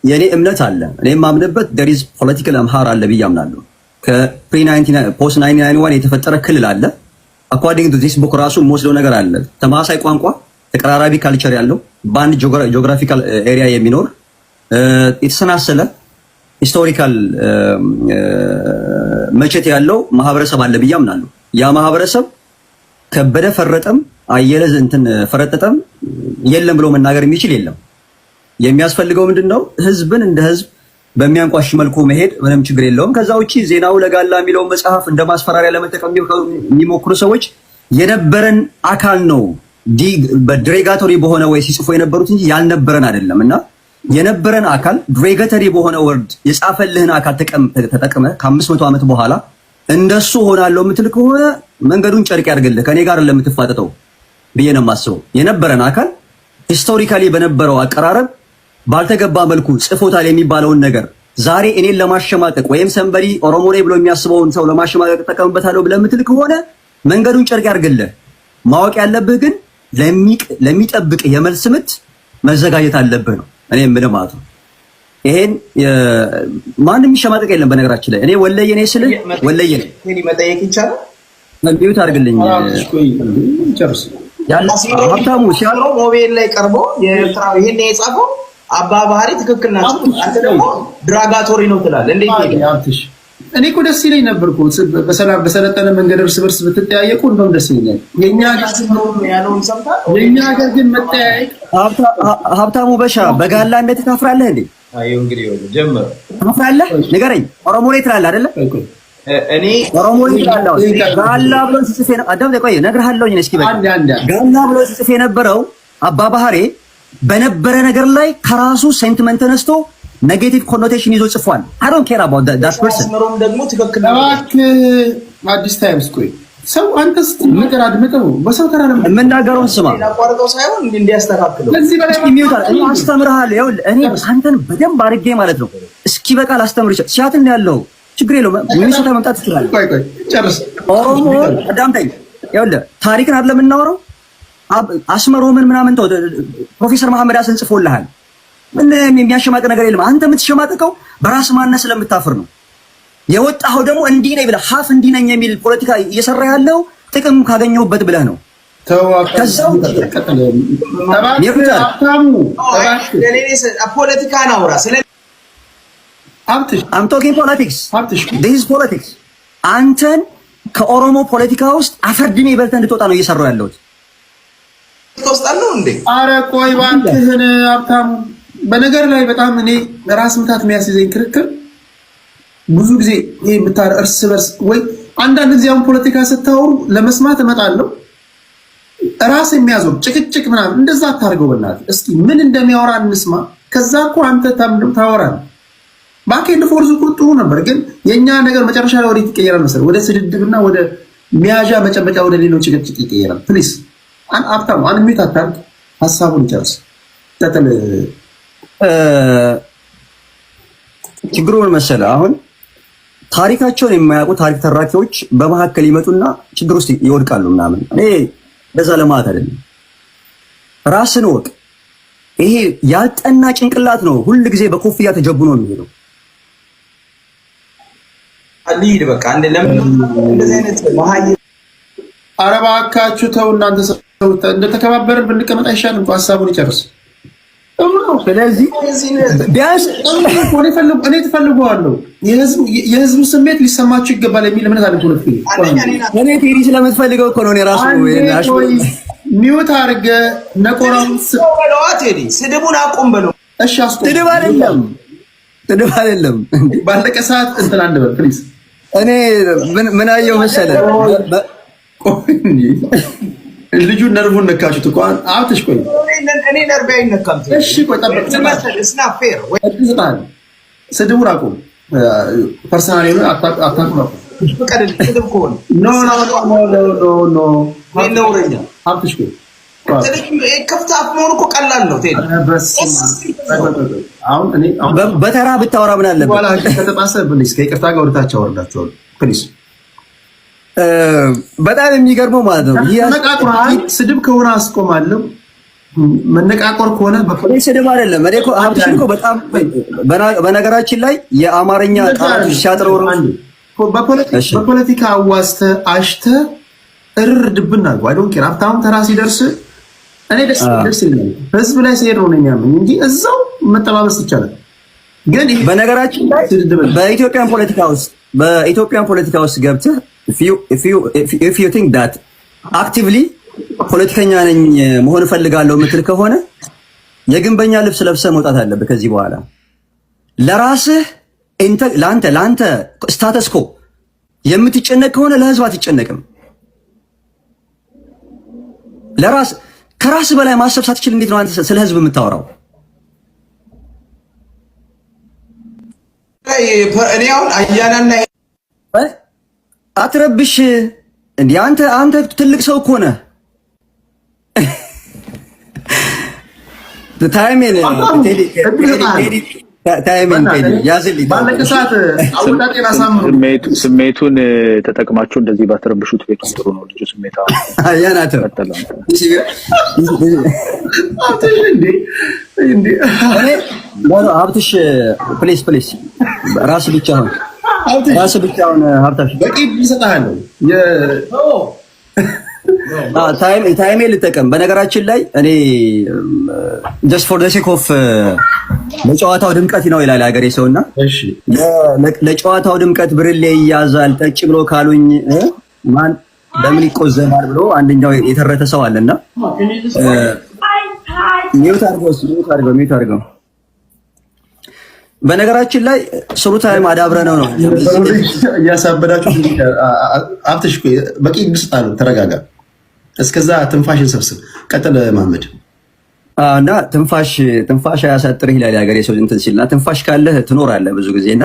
የኔ እምነት አለ። እኔ የማምንበት there is political አምሃር አለ ብዬ አምናለሁ። ከፕሪ 99 ፖስት 991 የተፈጠረ ክልል አለ። according to this book ራሱ የምወስደው ነገር አለ። ተመሳሳይ ቋንቋ፣ ተቀራራቢ ካልቸር ያለው በአንድ ጂኦግራፊካል ኤሪያ የሚኖር የተሰናሰለ ሂስቶሪካል መቼት ያለው ማህበረሰብ አለ ብዬ አምናለሁ። ያ ማህበረሰብ ከበደ ፈረጠም አየለ እንትን ፈረጠጠም የለም ብሎ መናገር የሚችል የለም። የሚያስፈልገው ምንድነው? ህዝብን እንደ ህዝብ በሚያንቋሽ መልኩ መሄድ ምንም ችግር የለውም። ከዛ ውጪ ዜናው ለጋላ የሚለው መጽሐፍ እንደ ማስፈራሪያ ለመጠቀም የሚሞክሩ ሰዎች የነበረን አካል ነው በድሬጋቶሪ በሆነ ወይ ሲጽፉ የነበሩት እንጂ ያልነበረን አይደለም። እና የነበረን አካል ድሬጋቶሪ በሆነ ወርድ የጻፈልህን አካል ተጠቅመህ ከ500 ዓመት በኋላ እንደሱ ሆናለሁ የምትል ከሆነ መንገዱን ጨርቅ ያድርግልህ። ከኔ ጋር ለምትፋጠጠው ብዬ ነው የማስበው። የነበረን አካል ሂስቶሪካሊ በነበረው አቀራረብ ባልተገባ መልኩ ጽፎታል የሚባለውን ነገር ዛሬ እኔን ለማሸማቀቅ ወይም ሰንበሪ ኦሮሞ ነኝ ብሎ የሚያስበውን ሰው ለማሸማቀቅ ተጠቀምበታለሁ ብለህ የምትል ከሆነ መንገዱን ጨርቅ ያድርግልህ። ማወቅ ያለብህ ግን ለሚጠብቅ የመልስ ምት መዘጋጀት አለብህ ነው እኔ የምልህ ማለት ነው። ይሄን ማንም የሚሸማቀቅ የለም። በነገራችን ላይ እኔ ወለየ ነኝ ስልህ ወለየ ነኝ። እኔ መጠየቅ ይቻላል? ቢዩት አድርግልኝ ሀብታሙ ሲያለው ሞባይል ላይ ቀርቦ የኤርትራው ይሄን የጻፈው አባ ባህሪ ትክክል ናቸው፣ አንተ ደግሞ ድራጋቶሪ ነው ትላለህ። እንዴት ይሄ? እኔ እኮ ደስ ይለኝ ነበር እኮ በሰላም በሰለጠነ መንገድ እርስ በርስ ብትጠያየቁ እንደውም ደስ ይለኛል። የኛ ሀገር ግን መጠያየቅ ሀብታሙ በሻ በጋላነት ታፍራለህ እንዴ? አዩ እንግዲህ ወደ ጀመረ ታፍራለህ? ንገረኝ። ኦሮሞ ላይ ትላለህ አይደለ? እኔ ኦሮሞ ላይ ትላለህ። ጋላ ብሎ ሲጽፍ አዳም ቆይ እነግርሃለሁ። እስኪ በቃ ጋላ ብሎ ሲጽፍ የነበረው አባ ባህሪ በነበረ ነገር ላይ ከራሱ ሴንቲመንት ተነስቶ ኔጌቲቭ ኮኖቴሽን ይዞ ጽፏል። I don't care about that person። አስመሮም ደግሞ ትክክል ነው። አዲስ ታይምስ ቆይ ሰው አንተስ ነገር አድምጠው በሰው ተራ ነው የምናገረውን ስማ። ያቋርጠው ሳይሆን እንዲያስተካክለው ለዚህ በላይ የሚውጣ እኔ አስተምርሃለሁ። ይኸውልህ እኔ አንተን በደንብ አድርጌ ማለት ነው እስኪ በቃ ላስተምር ይችላል። ሲያትል ነው ያለው ችግር የለውም። ሚኒሶታ መምጣት ትችላለህ። ቆይ ጨርስ። ኦሮሞ አዳምጠኝ። ይኸውልህ ታሪክን አይደለም የምናወራው አስመሮምን ምናምን ተው። ፕሮፌሰር መሐመድ ሐሰን ጽፎልሃል። ምን የሚያሸማቅ ነገር የለም። አንተ የምትሸማቀቀው በራስ ማነስ ስለምታፍር ነው። የወጣኸው ደግሞ እንዲህ ነኝ ብለህ ሀፍ እንዲህ ነኝ የሚል ፖለቲካ እየሰራ ያለው ጥቅም ካገኘሁበት ብለህ ነው። ከዛው ፖለቲካ ናውራ ስለ I'm talking politics. This is politics. አንተን ከኦሮሞ ፖለቲካ ውስጥ አፈርድሜ በልተህ እንድትወጣ ነው እየሰራው ያለሁት። ተወስጣለሁ እንዴ? አረ ቆይ እባክህን ሀብታሙ፣ በነገር ላይ በጣም እኔ ራስ ምታት የሚያስይዘኝ ክርክር ብዙ ጊዜ ይሄ እርስ በርስ ወይ አንዳንድ ጊዜ አሁን ፖለቲካ ስታወሩ ለመስማት እመጣለሁ ራስ የሚያዞር ጭቅጭቅ ምናምን እንደዛ አታርገው። በእናትህ እስኪ ምን እንደሚያወራ እንስማ። ከዛ እኮ አንተ ታወራለህ። ባኬንድ ፎርዝ እኮ ጥሩ ነበር፣ ግን የኛ ነገር መጨረሻ ላይ ወዴት ይቀየራል መሰለህ? ወደ ስድድብና ወደ ሚያዣ መጨበጫ ወደ ሌሎች ጭቅጭቅ ይቀየራል። ፕሊዝ ሀብታሙ አንሚት አታርግ፣ ሀሳቡን ጨርስ። ተተለ ችግሩ ምን መሰለህ? አሁን ታሪካቸውን የማያውቁ ታሪክ ተራኪዎች በመካከል ይመጡና ችግር ውስጥ ይወድቃሉ ምናምን። እኔ በዛ ለማለት አይደለም። ራስን ወቅ። ይሄ ያልጠና ጭንቅላት ነው ሁል ጊዜ በኮፍያ ተጀብኖ የሚሄደው። አሊድ በቃ አንደ ለምን እንደዚህ አይነት መሀይ አረባካችሁ ተው እናንተ ሰው እንደተከባበርን ብንቀመጥ አይሻልም? እንኳን ሀሳቡን ይጨርስ። ስለዚህ ቢያንስ እኔ ተፈልገዋለሁ የህዝቡ ስሜት ሊሰማችሁ ይገባል የሚል እምነት አለኝ። እኔ ቴሪ ስለምትፈልገው እኮ ነው እኔ ራሱ ሚውት አድርገህ ነቆራውን ቴዲ ስድቡን አቁም በለው። እሺ አስቆም። ስድብ አይደለም ባለቀ ሰዓት እንትን አንበል ፕሊዝ። እኔ ምን አየው መሰለህ ልጁን ነርቡን ነካችሁት እኮ አትሽ ቆይ እኔ ነርቤ አይነካም። እሺ ቆይ ጠብቅ ስድቡን አቁም። ፐርሰናል ነው አታቁም። ኖ አትሽ ቆይ ከፍታ አፍኖን እኮ ቀላል ነው። በተራ ብታወራ ምን አለበት? በኋላ ከተጣሰ ፕሊስ ከይቅርታ ጋር ወደታች አወርዳቸዋል ፕሊስ። በጣም የሚገርመው ማለት ነው መነቃቆር ስድብ ከሆነ አስቆማለሁ። መነቃቆር ከሆነ ስድብ አይደለም። እኔ እኮ ሀብትሽ እኮ በጣም በነገራችን ላይ የአማርኛ ቃላቶች ሲያጥረው በፖለቲካ አዋዝተህ አሽተህ እርር ድብና አድርጎ አይ ዶንት ኬር ሀብታም ተራ ሲደርስ እኔ ደስ ይለኛል። ህዝብ ላይ ሲሄድ ነው የሚያመኝ እንጂ እዛው መጠባበስ ይቻላል። ግን በነገራችን ላይ በኢትዮጵያን ፖለቲካ ውስጥ ገብተህ if you think that actively ፖለቲከኛ ነኝ መሆን እፈልጋለሁ የምትል ከሆነ የግንበኛ ልብስ ለብሰህ መውጣት አለብህ። ከዚህ በኋላ ለራስህ ለአንተ ስታተስ ኮ የምትጨነቅ ከሆነ ለህዝብ አትጨነቅም። ከራስ በላይ ማሰብ ሳትችል እንዴት ነው አንተ ስለ ህዝብ የምታወራው? እኔ አሁን አያናና አትረብሽ እንዴ! አንተ ትልቅ ሰው እኮ ነህ። ታይሜን ያዝልኝ። ስሜቱን ተጠቅማችሁ እንደዚህ ባትረብሹት ቤቱ ጥሩ ነው። ልጁ ስሜታ ሀብትሽ ፕሊስ ራስ ብቻ ሆን ሀብታሽ በቂ ይሰጣለሁ። ታይሜ ልጠቀም። በነገራችን ላይ እኔ ጀስት ፎር ዘ ሴክ ኦፍ ለጨዋታው ድምቀት ነው ይላል ሀገሬ ሰውና፣ ለጨዋታው ድምቀት ብርሌ ይያዛል ጠጭ ብሎ ካሉኝ ማን በምን ይቆዘማል ብሎ አንደኛው የተረተ ሰው አለና ሚውት አድርገው። በነገራችን ላይ ስሩ ታይም አዳብረ ነው እያሳበዳችሁ አብትሽ በቂ ይሰጣሉ። ተረጋጋ። እስከዛ ትንፋሽን ሰብስብ። ቀጥል መሐመድ። እና ትንፋሽ አያሳጥርህ ይላል ሀገሬ ሰው እንትን ሲልና፣ ትንፋሽ ካለህ ትኖራለህ ብዙ ጊዜና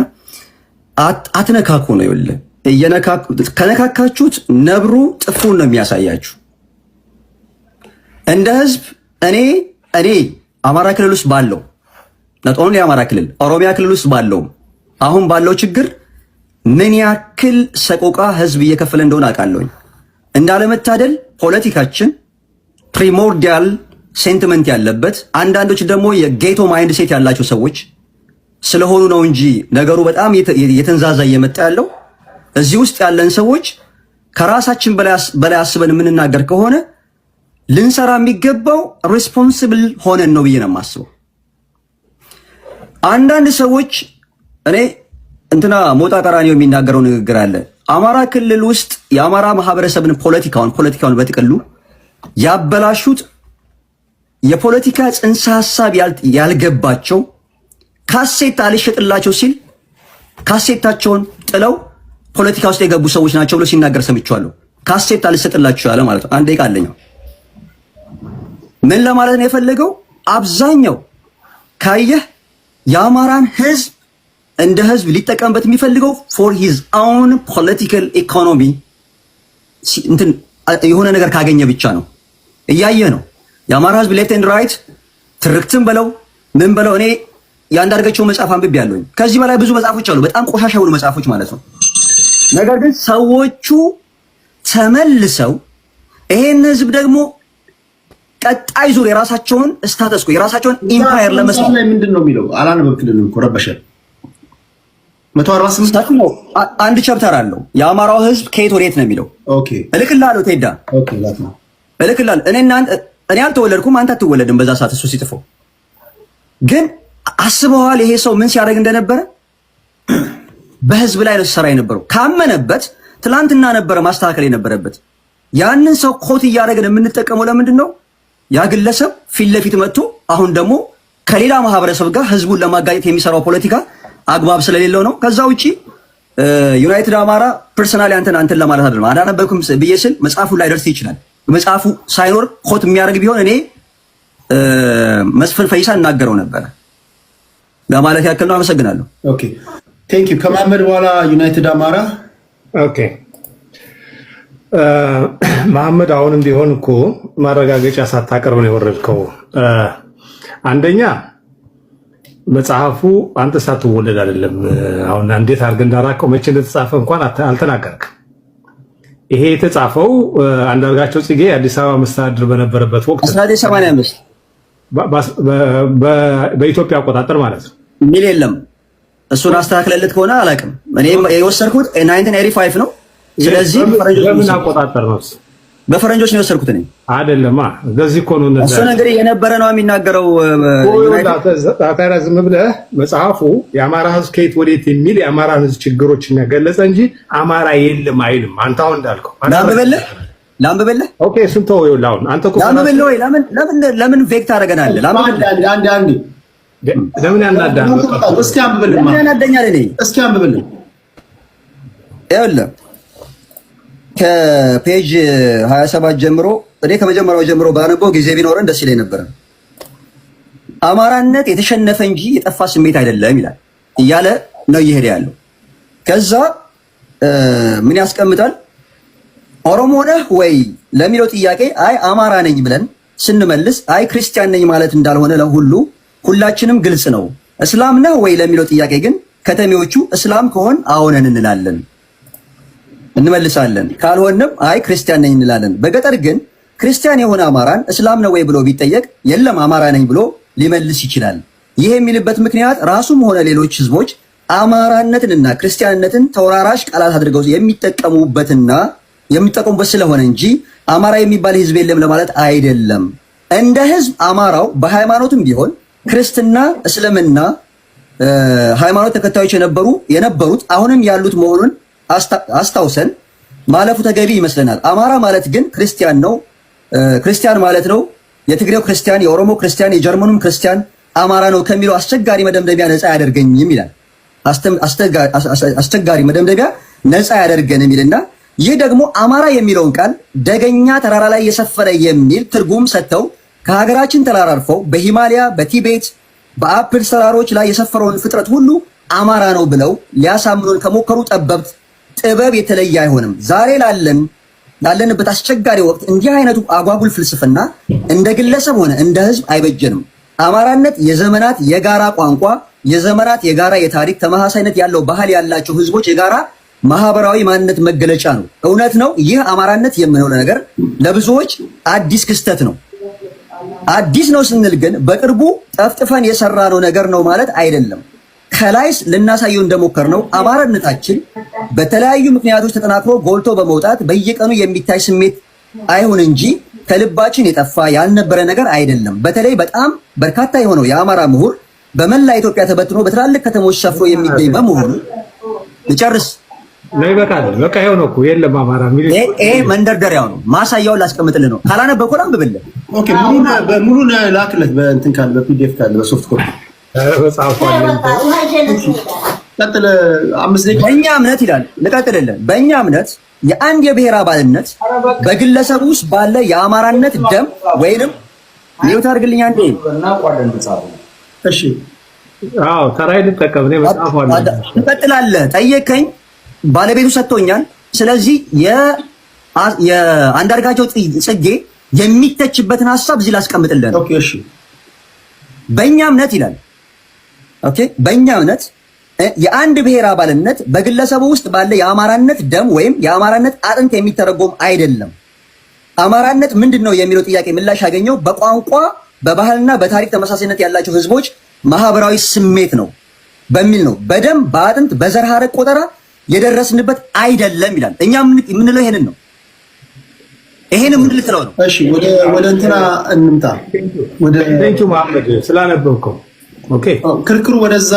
አትነካኩ ነው ይኸውልህ። ከነካካችሁት ነብሩ ጥፍሩን ነው የሚያሳያችሁ። እንደ ህዝብ እኔ አማራ ክልል ውስጥ ባለው ነጦን የአማራ ክልል ኦሮሚያ ክልል ውስጥ ባለው አሁን ባለው ችግር ምን ያክል ሰቆቃ ህዝብ እየከፈለ እንደሆነ አውቃለሁኝ። እንዳለመታደል ፖለቲካችን ፕሪሞርዲያል ሴንቲመንት ያለበት፣ አንዳንዶች ደግሞ የጌቶ ማይንድ ሴት ያላቸው ሰዎች ስለሆኑ ነው እንጂ ነገሩ በጣም የተንዛዛ እየመጣ ያለው። እዚህ ውስጥ ያለን ሰዎች ከራሳችን በላይ አስበን የምንናገር ከሆነ ልንሰራ የሚገባው ሬስፖንሲብል ሆነን ነው ብዬ ነው የማስበው። አንዳንድ ሰዎች እኔ እንትና ሞጣ ቀራኒዮ የሚናገረው ንግግር አለ። አማራ ክልል ውስጥ የአማራ ማህበረሰብን ፖለቲካውን በጥቅሉ ያበላሹት የፖለቲካ ጽንሰ ሐሳብ ያልገባቸው ካሴት አልሸጥላቸው ሲል ካሴታቸውን ጥለው ፖለቲካ ውስጥ የገቡ ሰዎች ናቸው ብሎ ሲናገር ሰምቻለሁ። ካሴት አልሸጥላቸው ያለ ማለት ነው። አንድ ደቂቃ አለኝ። ምን ለማለት ነው የፈለገው? አብዛኛው ካየህ የአማራን ህዝብ እንደ ህዝብ ሊጠቀምበት የሚፈልገው ፎር ሂዝ ኦውን ፖለቲካል ኢኮኖሚ እንትን የሆነ ነገር ካገኘ ብቻ ነው። እያየ ነው የአማራ ህዝብ ሌፍት ኤንድ ራይት ትርክትም በለው ምን በለው። እኔ ያንዳርጋቸው መጽሐፍ አንብቤያለሁኝ። ከዚህ በላይ ብዙ መጽሐፎች አሉ፣ በጣም ቆሻሻ የሆኑ መጽሐፎች ማለት ነው። ነገር ግን ሰዎቹ ተመልሰው ይሄን ህዝብ ደግሞ ቀጣይ ዙር የራሳቸውን ስታተስ ኮ የራሳቸውን ኢምፓየር ለመስራት ላይ ምንድነው የሚለው አላነበብክልንም እኮ ረበሸን 148 ነው። አንድ ቻፕተር አለው የአማራው ህዝብ ከየት ወዴት ነው የሚለው። ኦኬ እልክልሃለሁ ቴዳ። ኦኬ ላትማ እልክልሃለሁ። እኔ አልተወለድኩም፣ አንተ አትወለድም በዛ ሰዓት እሱ ሲጽፈው። ግን አስበዋል ይሄ ሰው ምን ሲያደርግ እንደነበረ በህዝብ ላይ ነው ሲሰራ የነበረው። ካመነበት ትላንትና ነበረ ማስተካከል የነበረበት። ያንን ሰው ኮት እያደረግን የምንጠቀመው ለምንድን ነው? ያ ግለሰብ ፊት ለፊት መጥቶ አሁን ደግሞ ከሌላ ማህበረሰብ ጋር ህዝቡን ለማጋጨት የሚሰራው ፖለቲካ አግባብ ስለሌለው ነው። ከዛ ውጪ ዩናይትድ አማራ ፐርሰናሊ አንተን ለማለት አይደለም። አላነበብኩም ብዬ ስል መጽሐፉ ላይ ደርስ ይችላል። መጽሐፉ ሳይኖር ኮት የሚያደርግ ቢሆን እኔ መስፍን ፈይሳ እናገረው ነበር ለማለት ያክል ነው። አመሰግናለሁ። ኦኬ ቴንክ ዩ። ከመሐመድ በኋላ ዩናይትድ አማራ። ኦኬ መሐመድ አሁንም ቢሆን እኮ ማረጋገጫ ሳታቀርብ ነው የወረድከው። አንደኛ መጽሐፉ አንተ ሳትወለድ አይደለም። አሁን እንዴት አድርገህ እንዳራከው መቼ እንደተጻፈ እንኳን አልተናገርክም። ይሄ የተጻፈው አንዳርጋቸው ጽጌ አዲስ አበባ መስተዳድር በነበረበት ወቅት 1985 በኢትዮጵያ አቆጣጠር ማለት ነው። ሚል የለም። እሱን አስተካክለለት ከሆነ አላውቅም። እኔ የወሰድኩት 1985 ነው። ስለዚህ በምን አቆጣጠር ነው? በፈረንጆች ነው የወሰድኩት እኔ አይደለማ። ስለዚህ እኮ ነው እሱ ነገር የነበረ ነው የሚናገረው። ታዲያ ዝም ብለህ መጽሐፉ የአማራ ሕዝብ ከየት ወዴት የሚል የአማራ ሕዝብ ችግሮችን ገለጸ እንጂ አማራ የለም አይልም። አንተ አሁን እንዳልከው ላንብብልህ። ኦኬ እሱን ተወው። ይኸውልህ አሁን አንተ እኮ ላንብብልህ ወይ ለምን ፌክ ታደርገናለህ? ላንብብልህ። አንዴ ለምን ያናዳል? እስኪ አንብብልህ። ለምን ያናደኛል? እኔ እስኪ አንብብልህ። ይኸውልህ ከፔጅ 27 ጀምሮ እኔ ከመጀመሪያው ጀምሮ ባነበው ጊዜ ቢኖረን ደስ ይለኝ ነበር። አማራነት የተሸነፈ እንጂ የጠፋ ስሜት አይደለም ይላል እያለ ነው እየሄደ ያለው። ከዛ ምን ያስቀምጣል? ኦሮሞ ነህ ወይ ለሚለው ጥያቄ አይ አማራ ነኝ ብለን ስንመልስ አይ ክርስቲያን ነኝ ማለት እንዳልሆነ ሁላችንም ግልጽ ነው። እስላም ነህ ወይ ለሚለው ጥያቄ ግን ከተሜዎቹ እስላም ከሆን አዎነን እንመልሳለን፣ ካልሆነም አይ ክርስቲያን ነኝ እንላለን። በገጠር ግን ክርስቲያን የሆነ አማራን እስላም ነው ወይ ብሎ ቢጠየቅ የለም አማራ ነኝ ብሎ ሊመልስ ይችላል። ይህ የሚልበት ምክንያት ራሱም ሆነ ሌሎች ህዝቦች አማራነትንና ክርስቲያንነትን ተወራራሽ ቃላት አድርገው የሚጠቀሙበት ስለሆነ እንጂ አማራ የሚባል ህዝብ የለም ለማለት አይደለም። እንደ ህዝብ አማራው በሃይማኖትም ቢሆን ክርስትና፣ እስልምና ሃይማኖት ተከታዮች የነበሩት አሁንም ያሉት መሆኑን አስታውሰን ማለፉ ተገቢ ይመስለናል። አማራ ማለት ግን ክርስቲያን ነው፣ ክርስቲያን ማለት ነው። የትግሬው ክርስቲያን፣ የኦሮሞ ክርስቲያን፣ የጀርመኑም ክርስቲያን አማራ ነው ከሚለው አስቸጋሪ መደምደሚያ ነፃ ያደርገኝም ይላል። አስቸጋሪ መደምደሚያ ነፃ ያደርገንም ይልና ይህ ደግሞ አማራ የሚለውን ቃል ደገኛ ተራራ ላይ የሰፈረ የሚል ትርጉም ሰጥተው ከሀገራችን ተራራርፈው በሂማሊያ፣ በቲቤት፣ በአፕል ተራሮች ላይ የሰፈረውን ፍጥረት ሁሉ አማራ ነው ብለው ሊያሳምኑን ከሞከሩ ጠበብት ጥበብ የተለየ አይሆንም። ዛሬ ላለንበት አስቸጋሪ ወቅት እንዲህ አይነቱ አጓጉል ፍልስፍና እንደ ግለሰብ ሆነ እንደ ህዝብ አይበጀንም። አማራነት የዘመናት የጋራ ቋንቋ፣ የዘመናት የጋራ የታሪክ ተመሳሳይነት ያለው ባህል ያላቸው ህዝቦች የጋራ ማህበራዊ ማንነት መገለጫ ነው። እውነት ነው። ይህ አማራነት የምንለው ነገር ለብዙዎች አዲስ ክስተት ነው። አዲስ ነው ስንል ግን በቅርቡ ጠፍጥፈን የሰራነው ነገር ነው ማለት አይደለም። ከላይስ ልናሳየው እንደሞከርነው አማራነታችን በተለያዩ ምክንያቶች ተጠናክሮ ጎልቶ በመውጣት በየቀኑ የሚታይ ስሜት አይሁን እንጂ ከልባችን የጠፋ ያልነበረ ነገር አይደለም። በተለይ በጣም በርካታ የሆነው የአማራ ምሁር በመላ ኢትዮጵያ ተበትኖ በትላልቅ ከተሞች ሰፍሮ የሚገኝ በመሆኑ ልጨርስ ነው። ይበቃል። በቃ ይኸው ነው እኮ የለም አማራ ሚል ይሄ መንደርደሪያው ነው። ማሳያውን ላስቀምጥልህ ነው። ካላነበብኩ አንብብልህ። ኦኬ ሙሉን ላክለት በእንትን ካለ በፒዲኤፍ ካለ በሶፍት ኮፒ በእኛ እምነት ይላል። ልቀጥልልህ። በእኛ እምነት የአንድ የብሔር አባልነት በግለሰብ ውስጥ ባለ የአማራነት ደም ወይንም ይኸው ታርግልኝ አንዴ። እሺ አዎ ተራይ ልጠቀም ነው። መጽሐፍ አለ። ትቀጥላለህ። ጠየቀኝ፣ ባለቤቱ ሰጥቶኛል። ስለዚህ የአንዳርጋቸው ጽጌ የሚተችበትን ሐሳብ እዚህ ላስቀምጥልህ። ኦኬ እሺ። በእኛ እምነት ይላል። ኦኬ በእኛ እምነት የአንድ ብሔር አባልነት በግለሰቡ ውስጥ ባለ የአማራነት ደም ወይም የአማራነት አጥንት የሚተረጎም አይደለም። አማራነት ምንድን ነው የሚለው ጥያቄ ምላሽ ያገኘው በቋንቋ በባህልና በታሪክ ተመሳሳይነት ያላቸው ህዝቦች ማህበራዊ ስሜት ነው በሚል ነው። በደም በአጥንት በዘር ሐረግ ቆጠራ የደረስንበት አይደለም ይላል። እኛ የምንለው ይሄንን ነው። ይሄን ምን ልትለው ነው? እሺ ወደ እንትና እንምጣ። ወደ ቴንኪው መሐመድ ስላነበብከው። ኦኬ ክርክሩ ወደዛ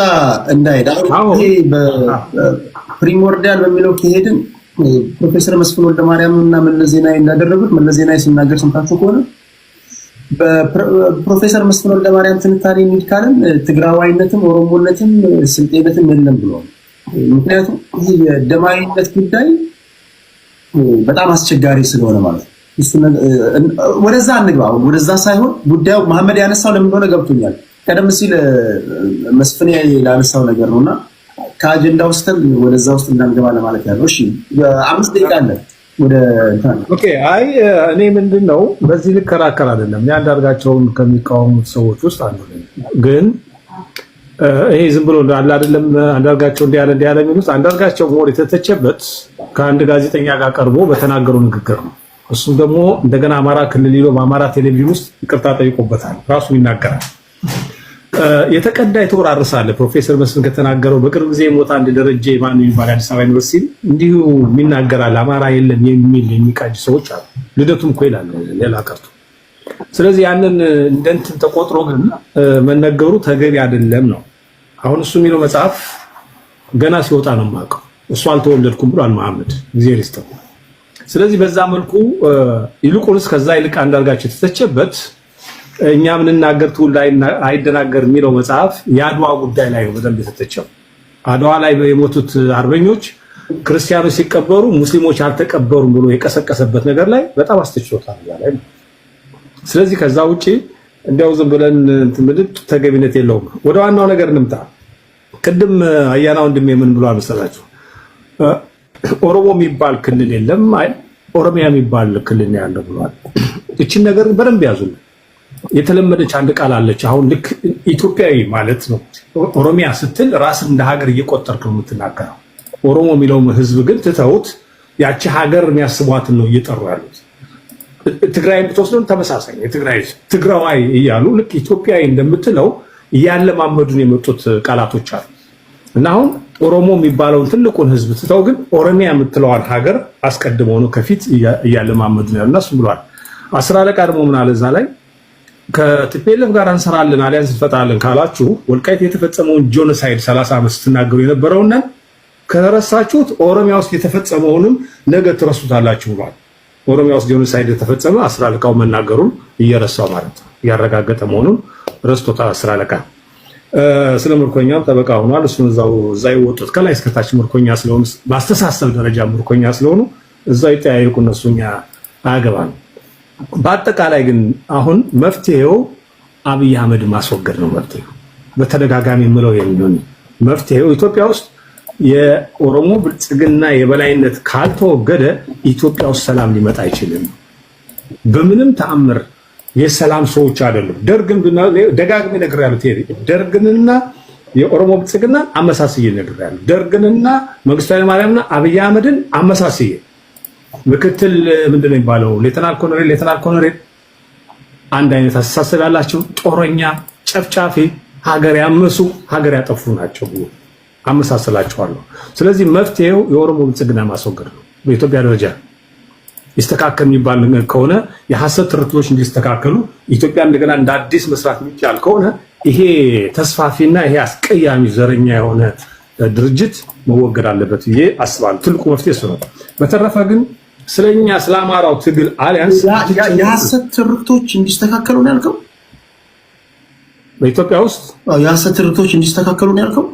እንዳይሄድ ይሄ በፕሪሞርዲያል በሚለው ከሄድን ፕሮፌሰር መስፍን ወልደማርያም እና መለስ ዜናዊ እንዳደረጉት መለስ ዜናዊ ሲናገር ሰምታችሁ ከሆነ በፕሮፌሰር መስፍን ወልደማርያም ትንታኔ የሚል ካለን ትግራዋይነትም ኦሮሞነትም ስልጤነትም የለም ብለዋል። ምክንያቱም ይህ የደማዊነት ጉዳይ በጣም አስቸጋሪ ስለሆነ ማለት ነው። ወደዛ እንግባ። ወደዛ ሳይሆን ጉዳዩ መሐመድ ያነሳው ለምን እንደሆነ ገብቶኛል። ቀደም ሲል መስፍኔ ላነሳው ነገር ነውና ከአጀንዳ ውስጥ ወደዛ ውስጥ እንዳንገባ ለማለት ያለው። እሺ 5 ደቂቃ አለ። ኦኬ። አይ እኔ ምንድነው በዚህ ልከራከር አይደለም። አንዳርጋቸውን ከሚቃወሙት ሰዎች ውስጥ አንዱ ነኝ። ግን ይሄ ዝም ብሎ እንዳለ አይደለም። አንዳርጋቸው እንዲያለ የሚሉት አንዳርጋቸው ሞር የተተቸበት ከአንድ ጋዜጠኛ ጋር ቀርቦ በተናገረው ንግግር ነው። እሱም ደግሞ እንደገና አማራ ክልል ይሎ በአማራ ቴሌቪዥን ውስጥ ይቅርታ ጠይቆበታል። ራሱ ይናገራል። የተቀዳ የተወራርሳለ ፕሮፌሰር መስፍን ከተናገረው በቅርብ ጊዜ ሞታ አንድ ደረጀ ማን ይባል አዲስ አበባ ዩኒቨርሲቲ እንዲሁ ይናገራል። አማራ የለም የሚል የሚቃጅ ሰዎች አሉ። ልደቱም እኮ ይላል ሌላ ቀርቶ። ስለዚህ ያንን እንደንትን ተቆጥሮ ግን መነገሩ ተገቢ አይደለም ነው። አሁን እሱ የሚለው መጽሐፍ ገና ሲወጣ ነው የማውቀው። እሱ አልተወለድኩም ብሏል መሐመድ እግዚአብሔር ይስጠው። ስለዚህ በዛ መልኩ ይልቁንስ ከዛ ይልቅ አንዳርጋቸው የተተቸበት እኛ ምንናገር ትውልድ አይደናገር የሚለው መጽሐፍ የአድዋ ጉዳይ ላይ ነው በደንብ የተተቸው። አድዋ ላይ የሞቱት አርበኞች ክርስቲያኖች ሲቀበሩ ሙስሊሞች አልተቀበሩም ብሎ የቀሰቀሰበት ነገር ላይ በጣም አስተችቶታል ላይ። ስለዚህ ከዛ ውጪ እንዲያው ዝም ብለን ትምልጥ ተገቢነት የለውም። ወደ ዋናው ነገር እንምጣ። ቅድም አያና ወንድሜ ምን ብሎ አመሰላችሁ? ኦሮሞ የሚባል ክልል የለም፣ ኦሮሚያ የሚባል ክልል ነው ያለው ብሏል። እቺን ነገር በደንብ ያዙልን። የተለመደች አንድ ቃል አለች። አሁን ልክ ኢትዮጵያዊ ማለት ነው ኦሮሚያ ስትል ራስን እንደ ሀገር እየቆጠርክ ነው የምትናገረው። ኦሮሞ የሚለው ህዝብ ግን ትተውት ያቺ ሀገር የሚያስቧትን ነው እየጠሩ ያሉት። ትግራይ ብትወስደን ተመሳሳይ የትግራይ ትግራዋይ እያሉ ልክ ኢትዮጵያዊ እንደምትለው እያለማመዱን የመጡት ቃላቶች አሉ። እና አሁን ኦሮሞ የሚባለውን ትልቁን ህዝብ ትተው ግን ኦሮሚያ የምትለዋን ሀገር አስቀድመው ነው ከፊት እያለማመዱን ያሉና እሱ ብሏል። 10 አለቃ ደግሞ ምን አለ እዛ ላይ ከቲፒኤልኤፍ ጋር እንሰራለን አሊያንስ እንፈጥራለን ካላችሁ ወልቃይት የተፈጸመውን ጄኖሳይድ 30 ዓመት ስትናገሩ የነበረውና ከረሳችሁት ኦሮሚያ ውስጥ የተፈጸመውንም ነገ ትረሱታላችሁ ብሏል። ኦሮሚያ ውስጥ ጄኖሳይድ የተፈጸመ 10 አለቃው መናገሩን እየረሳው ማለት ነው። ያረጋገጠ መሆኑን ረስቶታል 10 አለቃ። ስለ ምርኮኛም ጠበቃ ሆኗል። እሱን እዛ ይወጡት ከላይ እስከታች ምርኮኛ ስለሆኑ በአስተሳሰብ ደረጃ ምርኮኛ ስለሆኑ እዛው ይጠያየቁ እነሱኛ አያገባም። በአጠቃላይ ግን አሁን መፍትሄው አብይ አህመድ ማስወገድ ነው። መፍትሄው በተደጋጋሚ ምለው የሚሆን መፍትሄው ኢትዮጵያ ውስጥ የኦሮሞ ብልጽግና የበላይነት ካልተወገደ ኢትዮጵያ ውስጥ ሰላም ሊመጣ አይችልም። በምንም ተአምር የሰላም ሰዎች አይደሉም። ደርግን ደጋግሜ ነግሬያለሁ። ደርግንና የኦሮሞ ብልጽግና አመሳስዬ ነግሬያለሁ። ደርግንና መንግስቱ ኃይለማርያምና አብይ አህመድን አመሳስዬ ምክትል ምንድነው የሚባለው ሌተናል ኮሎኔል አንድ አይነት አስተሳሰብ ያላቸው ጦረኛ፣ ጨፍጫፊ፣ ሀገር ያመሱ ሀገር ያጠፉ ናቸው ብሎ አመሳሰላቸዋለሁ። ስለዚህ መፍትሄው የኦሮሞ ብልጽግና ማስወገድ ነው። በኢትዮጵያ ደረጃ ይስተካከል የሚባል ከሆነ የሐሰት ትርክቶች እንዲስተካከሉ ኢትዮጵያ እንደገና እንደ አዲስ መስራት የሚቻል ከሆነ ይሄ ተስፋፊና ይሄ አስቀያሚ ዘረኛ የሆነ ድርጅት መወገድ አለበት ብዬ አስባለሁ። ትልቁ መፍትሄ እሱ ነው። በተረፈ ግን ስለኛ ስለ አማራው ትግል አሊያንስ የሐሰት ትርክቶች እንዲስተካከሉ ነው ያልከው? በኢትዮጵያ ውስጥ የሐሰት ትርክቶች እንዲስተካከሉ ነው ያልከው?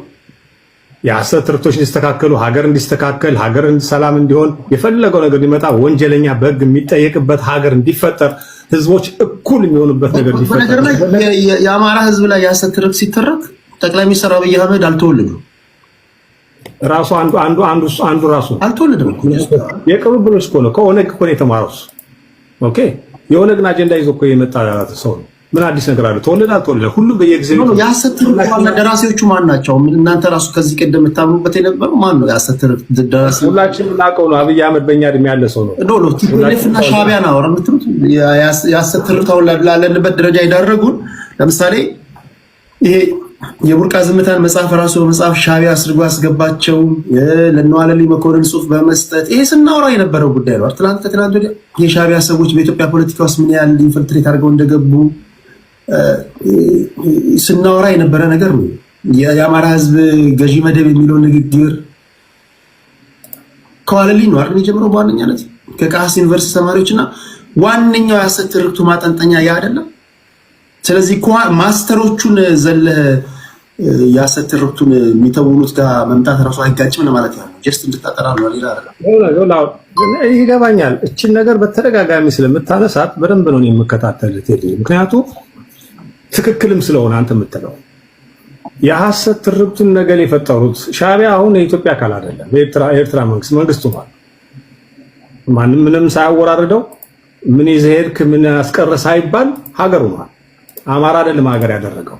የሐሰት ትርክቶች እንዲስተካከሉ፣ ሀገር እንዲስተካከል፣ ሀገር ሰላም እንዲሆን፣ የፈለገው ነገር ሊመጣ ወንጀለኛ በሕግ የሚጠየቅበት ሀገር እንዲፈጠር፣ ህዝቦች እኩል የሚሆኑበት ነገር እንዲፈጠር። የአማራ ህዝብ ላይ የሐሰት ትርክት ሲተረክ ጠቅላይ ሚኒስትር አብይ አህመድ አልተወለዱም። ራሱ አንዱ ራሱ አልተወለደም። የቅብብሎች እኮ ነው። ከኦነግ እኮ ነው የተማረው። ኦኬ የኦነግን አጀንዳ ይዞ እኮ የመጣ ሰው ነው። ምን አዲስ ነገር አለ? ተወለደ አልተወለደ ሁሉም በየጊዜው ነው። የሐሰት ትርክት ደራሲዎቹ ማን ናቸው? እናንተ ራሱ ከዚህ ቀደም የምታምኑበት የነበረው ማን ነው? የሐሰት ትርክት ደራሲ ሁላችን እናውቀው ነው። አብይ አህመድ በእኛ እድሜ ያለ ሰው ነው። ዶሎ ቲፒኤልኤፍና ሻዕቢያ ነው የምትሉት። የሐሰት ትርክት አሁን ላለንበት ደረጃ ይዳረጉን። ለምሳሌ ይሄ የቡርቃ ዝምታን መጽሐፍ ራሱ በመጽሐፍ ሻዕቢያ አስርጎ ያስገባቸው ለነዋለልኝ መኮንን ጽሑፍ በመስጠት ይሄ ስናወራ የነበረው ጉዳይ ነው። ከትናንት ወዲያ የሻዕቢያ ሰዎች በኢትዮጵያ ፖለቲካ ውስጥ ምን ያህል ኢንፊልትሬት አድርገው እንደገቡ ስናወራ የነበረ ነገር ነው። የአማራ ህዝብ ገዢ መደብ የሚለው ንግግር ከዋለልኝ ነው አይደል የጀመረው በዋነኛነት ከቃስ ዩኒቨርሲቲ ተማሪዎችና ዋነኛው የሐሰት ትርክቱ ማጠንጠኛ ያ አይደለም። ስለዚህ ማስተሮቹን ዘለህ የሐሰት ትርክቱን የሚተውኑት ጋር መምጣት ራሱ አይጋጭም ለማለት ያለው ጀስት እንድታጠራ ነው። ሌላ አይደለም። ይገባኛል። እችን ነገር በተደጋጋሚ ስለምታነሳት በደንብ ነው የምከታተልት። ምክንያቱም ትክክልም ስለሆነ አንተ የምትለው የሐሰት ትርክቱን ነገር የፈጠሩት ሻዕቢያ አሁን የኢትዮጵያ አካል አይደለም። የኤርትራ መንግስቱ ማለት ማንም ምንም ሳያወራርደው ምን ይዘህ ሄድክ ምን አስቀረ ሳይባል ሀገሩ ነው። አማራ አይደለም ሀገር ያደረገው።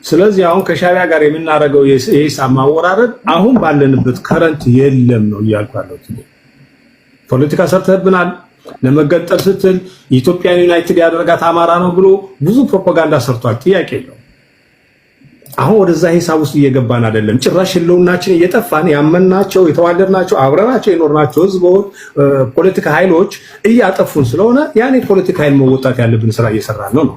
ስለዚህ አሁን ከሻዕቢያ ጋር የምናደርገው የሂሳብ ማወራረድ አሁን ባለንበት ከረንት የለም ነው እያልኩ ያለሁት። ፖለቲካ ሰርተህብናል። ለመገንጠል ስትል ኢትዮጵያን ዩናይትድ ያደረጋት አማራ ነው ብሎ ብዙ ፕሮፓጋንዳ ሰርቷል። ጥያቄ የለው። አሁን ወደዛ ሂሳብ ውስጥ እየገባን አይደለም። ጭራሽ ህልውናችን እየጠፋን ያመናቸው የተዋለድናቸው አብረናቸው የኖርናቸው ህዝቦች ፖለቲካ ኃይሎች እያጠፉን ስለሆነ ያን የፖለቲካ ኃይል መወጣት ያለብን ስራ እየሰራን ነው።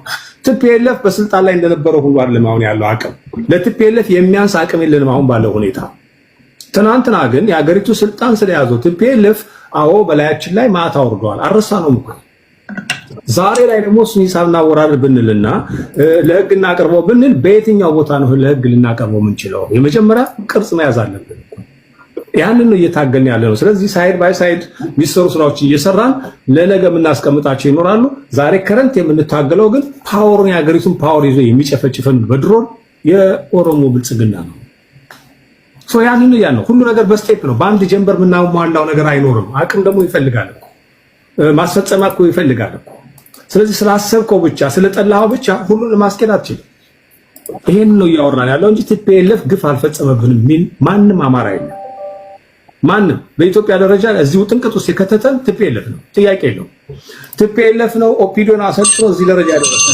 ቲፒኤልኤፍ በስልጣን ላይ እንደነበረው ሁሉ አይደለም አሁን ያለው አቅም። ለቲፒኤልኤፍ የሚያንስ አቅም የለንም አሁን ባለው ሁኔታ። ትናንትና ግን የሀገሪቱ ስልጣን ስለያዘው ቲፒኤልኤፍ አዎ በላያችን ላይ ማታ አውርደዋል። አልረሳነውም እኮ ዛሬ ላይ ደግሞ እሱን ሂሳብ እናወራረድ ብንልና ለህግ እናቀርበው ብንል በየትኛው ቦታ ነው ለህግ ልናቀርበው የምንችለው? የመጀመሪያ ቅርጽ መያዝ አለብን። ያንን ነው እየታገልን ያለ ነው። ስለዚህ ሳይድ ባይ ሳይድ የሚሰሩ ስራዎችን እየሰራን ለነገ የምናስቀምጣቸው ይኖራሉ። ዛሬ ከረንት የምንታገለው ግን ፓወርን የሀገሪቱን ፓወር ይዞ የሚጨፈጭፈን በድሮን የኦሮሞ ብልጽግና ነው። ያንን ነው ያለው። ሁሉ ነገር በስቴፕ ነው። በአንድ ጀንበር የምናሟላው ነገር አይኖርም። አቅም ደግሞ ይፈልጋል እኮ ማስፈጸሚያ እኮ ይፈልጋል እኮ። ስለዚህ ስላሰብከው ብቻ ስለጠላኸው ብቻ ሁሉን ማስኬድ አትችልም። ይሄን ነው እያወራን ያለው እንጂ ቲፒኤልኤፍ ግፍ አልፈጸመብንም የሚል ማንም አማራ የለም። ማንም በኢትዮጵያ ደረጃ እዚሁ ጥንቅጥ ውስጥ የከተተን ቲፒኤልኤፍ ነው። ጥያቄ የለው። ቲፒኤልኤፍ ነው ኦፒዲዮን አሰልጥኖ እዚህ ደረጃ ያደረሰ።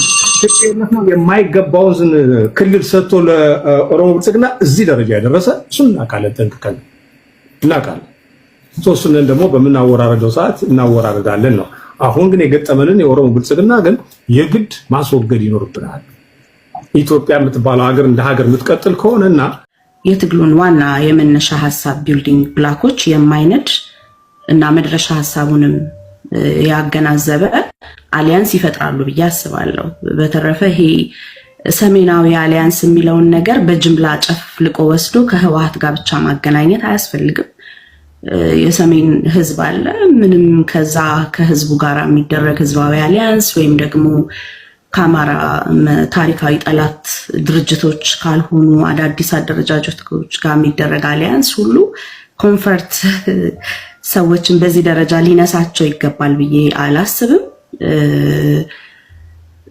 ቲፒኤልኤፍ ነው የማይገባውን ክልል ሰጥቶ ለኦሮሞ ብልጽግና እዚህ ደረጃ ያደረሰ። እሱን እናውቃለን፣ ጠንቅቀን እናውቃለን። እሱንን ደግሞ በምናወራረደው ሰዓት እናወራረዳለን ነው። አሁን ግን የገጠመንን የኦሮሞ ብልጽግና ግን የግድ ማስወገድ ይኖርብናል። ኢትዮጵያ የምትባለው ሀገር እንደ ሀገር የምትቀጥል ከሆነና የትግሉን ዋና የመነሻ ሀሳብ ቢልዲንግ ብላኮች የማይነድ እና መድረሻ ሀሳቡንም ያገናዘበ አሊያንስ ይፈጥራሉ ብዬ አስባለሁ። በተረፈ ይሄ ሰሜናዊ አሊያንስ የሚለውን ነገር በጅምላ ጨፍልቆ ወስዶ ከህወሓት ጋር ብቻ ማገናኘት አያስፈልግም። የሰሜን ህዝብ አለ። ምንም ከዛ ከህዝቡ ጋር የሚደረግ ህዝባዊ አሊያንስ ወይም ደግሞ ከአማራ ታሪካዊ ጠላት ድርጅቶች ካልሆኑ አዳዲስ አደረጃጀቶች ጋር የሚደረግ አሊያንስ ሁሉ ኮንፈርት ሰዎችን በዚህ ደረጃ ሊነሳቸው ይገባል ብዬ አላስብም።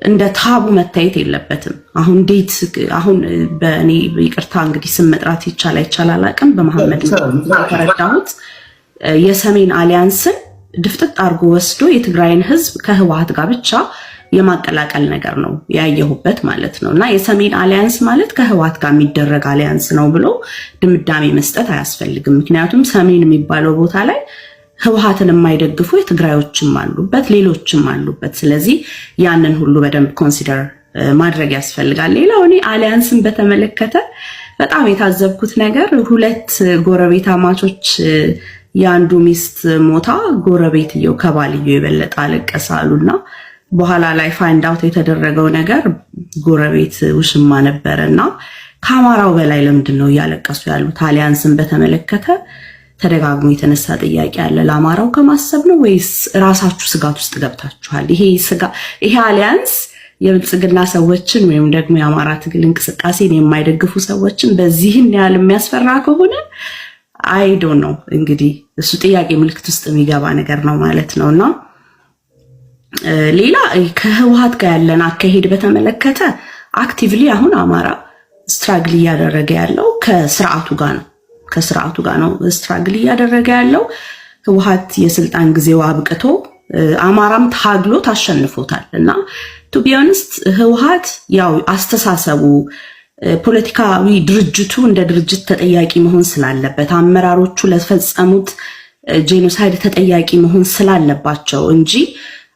እንደ ታቡ መታየት የለበትም። አሁን እንዴት አሁን በእኔ ይቅርታ እንግዲህ ስም መጥራት ይቻላል አላውቅም። በመሐመድ ተረዳሁት የሰሜን አሊያንስን ድፍጥጥ አድርጎ ወስዶ የትግራይን ህዝብ ከህወሓት ጋር ብቻ የማቀላቀል ነገር ነው ያየሁበት ማለት ነው። እና የሰሜን አሊያንስ ማለት ከህወሓት ጋር የሚደረግ አሊያንስ ነው ብሎ ድምዳሜ መስጠት አያስፈልግም። ምክንያቱም ሰሜን የሚባለው ቦታ ላይ ህወሓትን የማይደግፉ የትግራዮችም አሉበት፣ ሌሎችም አሉበት። ስለዚህ ያንን ሁሉ በደንብ ኮንሲደር ማድረግ ያስፈልጋል። ሌላው እኔ አሊያንስን በተመለከተ በጣም የታዘብኩት ነገር ሁለት ጎረቤታማቾች የአንዱ ሚስት ሞታ ጎረቤትየው ከባልየው የበለጠ አለቀሰ አሉና በኋላ ላይ ፋይንድ አውት የተደረገው ነገር ጎረቤት ውሽማ ነበረና ከአማራው በላይ ለምንድን ነው እያለቀሱ ያሉት? አሊያንስን በተመለከተ ተደጋግሞ የተነሳ ጥያቄ አለ። ለአማራው ከማሰብ ነው ወይስ ራሳችሁ ስጋት ውስጥ ገብታችኋል? ይሄ አሊያንስ የብልጽግና ሰዎችን ወይም ደግሞ የአማራ ትግል እንቅስቃሴን የማይደግፉ ሰዎችን በዚህን ያህል የሚያስፈራ ከሆነ አይዶ ነው እንግዲህ እሱ ጥያቄ ምልክት ውስጥ የሚገባ ነገር ነው ማለት ነውና ሌላ ከህወሓት ጋር ያለን አካሄድ በተመለከተ አክቲቭሊ አሁን አማራ ስትራግል እያደረገ ያለው ከስርዓቱ ጋር ነው ስትራግል እያደረገ ያለው። ህወሓት የስልጣን ጊዜው አብቅቶ አማራም ታግሎ ታሸንፎታል እና ቱ ቢ ኦነስት ህወሓት ያው አስተሳሰቡ ፖለቲካዊ ድርጅቱ እንደ ድርጅት ተጠያቂ መሆን ስላለበት አመራሮቹ ለፈጸሙት ጄኖሳይድ ተጠያቂ መሆን ስላለባቸው እንጂ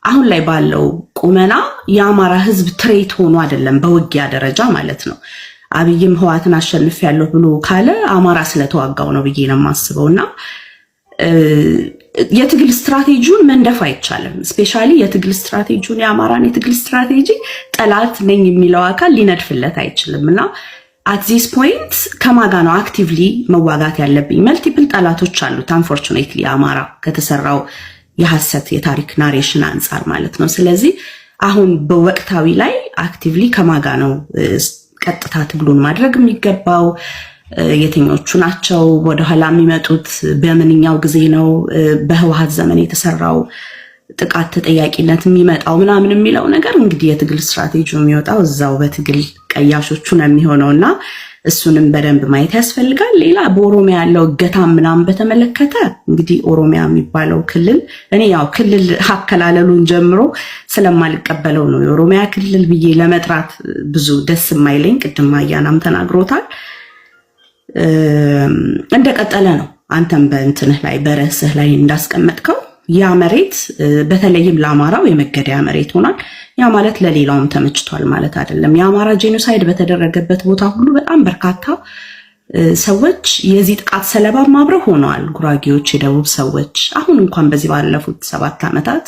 አሁን ላይ ባለው ቁመና የአማራ ህዝብ ትሬት ሆኖ አይደለም፣ በውጊያ ደረጃ ማለት ነው። አብይም ህወሓትን አሸንፊያለሁ ብሎ ካለ አማራ ስለተዋጋው ነው ብዬ ነው የማስበውና የትግል ስትራቴጂውን መንደፍ አይቻልም። ስፔሻሊ የትግል ስትራቴጂውን የአማራን የትግል ስትራቴጂ ጠላት ነኝ የሚለው አካል ሊነድፍለት አይችልም እና አት ዚስ ፖይንት ከማጋ ነው አክቲቭሊ መዋጋት ያለብኝ? መልቲፕል ጠላቶች አሉት አንፎርቹኔትሊ አማራ ከተሰራው የሐሰት የታሪክ ናሬሽን አንጻር ማለት ነው። ስለዚህ አሁን በወቅታዊ ላይ አክቲቭሊ ከማጋ ነው ቀጥታ ትግሉን ማድረግ የሚገባው? የትኞቹ ናቸው ወደኋላ የሚመጡት? በምንኛው ጊዜ ነው በህወሓት ዘመን የተሰራው ጥቃት ተጠያቂነት የሚመጣው ምናምን የሚለው ነገር እንግዲህ የትግል ስትራቴጂው የሚወጣው እዛው በትግል ቀያሾቹ ነው የሚሆነውና እሱንም በደንብ ማየት ያስፈልጋል። ሌላ በኦሮሚያ ያለው እገታ ምናምን በተመለከተ እንግዲህ ኦሮሚያ የሚባለው ክልል እኔ ያው ክልል አከላለሉን ጀምሮ ስለማልቀበለው ነው የኦሮሚያ ክልል ብዬ ለመጥራት ብዙ ደስ የማይለኝ። ቅድም አያናም ተናግሮታል። እንደቀጠለ ነው። አንተም በእንትንህ ላይ በርዕስህ ላይ እንዳስቀመጥከው ያ መሬት በተለይም ለአማራው የመገደያ መሬት ሆኗል። ያ ማለት ለሌላውም ተመችቷል ማለት አይደለም። የአማራ ጄኖሳይድ በተደረገበት ቦታ ሁሉ በጣም በርካታ ሰዎች የዚህ ጥቃት ሰለባ አብረው ሆነዋል። ጉራጌዎች፣ የደቡብ ሰዎች አሁን እንኳን በዚህ ባለፉት 7 ዓመታት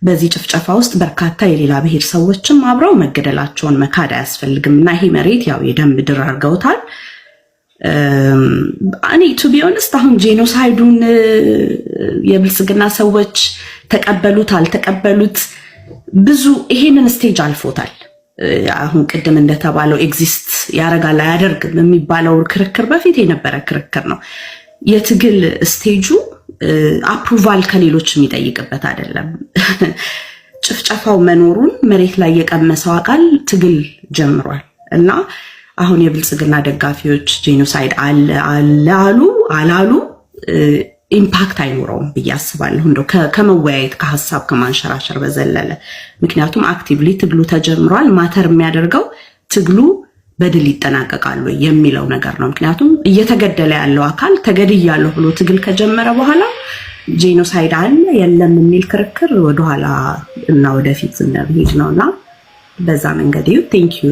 በዚህ ጭፍጨፋ ውስጥ በርካታ የሌላ ብሔር ሰዎችም አብረው መገደላቸውን መካድ አያስፈልግም እና ይሄ መሬት ያው የደም ምድር አድርገውታል። እኔ ቱ ቢ ኦነስት አሁን ጄኖሳይዱን የብልጽግና ሰዎች ተቀበሉት አልተቀበሉት ብዙ ይሄንን ስቴጅ አልፎታል። አሁን ቅድም እንደተባለው ኤግዚስት ያደርጋል አያደርግም የሚባለው ክርክር በፊት የነበረ ክርክር ነው። የትግል ስቴጁ አፕሩቫል ከሌሎች የሚጠይቅበት አይደለም። ጭፍጨፋው መኖሩን መሬት ላይ የቀመሰው አካል ትግል ጀምሯል እና አሁን የብልጽግና ደጋፊዎች ጄኖሳይድ አለ አሉ አላሉ ኢምፓክት አይኖረውም ብዬ አስባለሁ፣ እንደው ከመወያየት ከሀሳብ ከማንሸራሸር በዘለለ። ምክንያቱም አክቲቭሊ ትግሉ ተጀምሯል። ማተር የሚያደርገው ትግሉ በድል ይጠናቀቃሉ የሚለው ነገር ነው። ምክንያቱም እየተገደለ ያለው አካል ተገድያለሁ ብሎ ትግል ከጀመረ በኋላ ጄኖሳይድ አለ የለም የሚል ክርክር ወደኋላ እና ወደፊት እንደሚሄድ ነውና በዛ መንገድ ቴንክ ዩ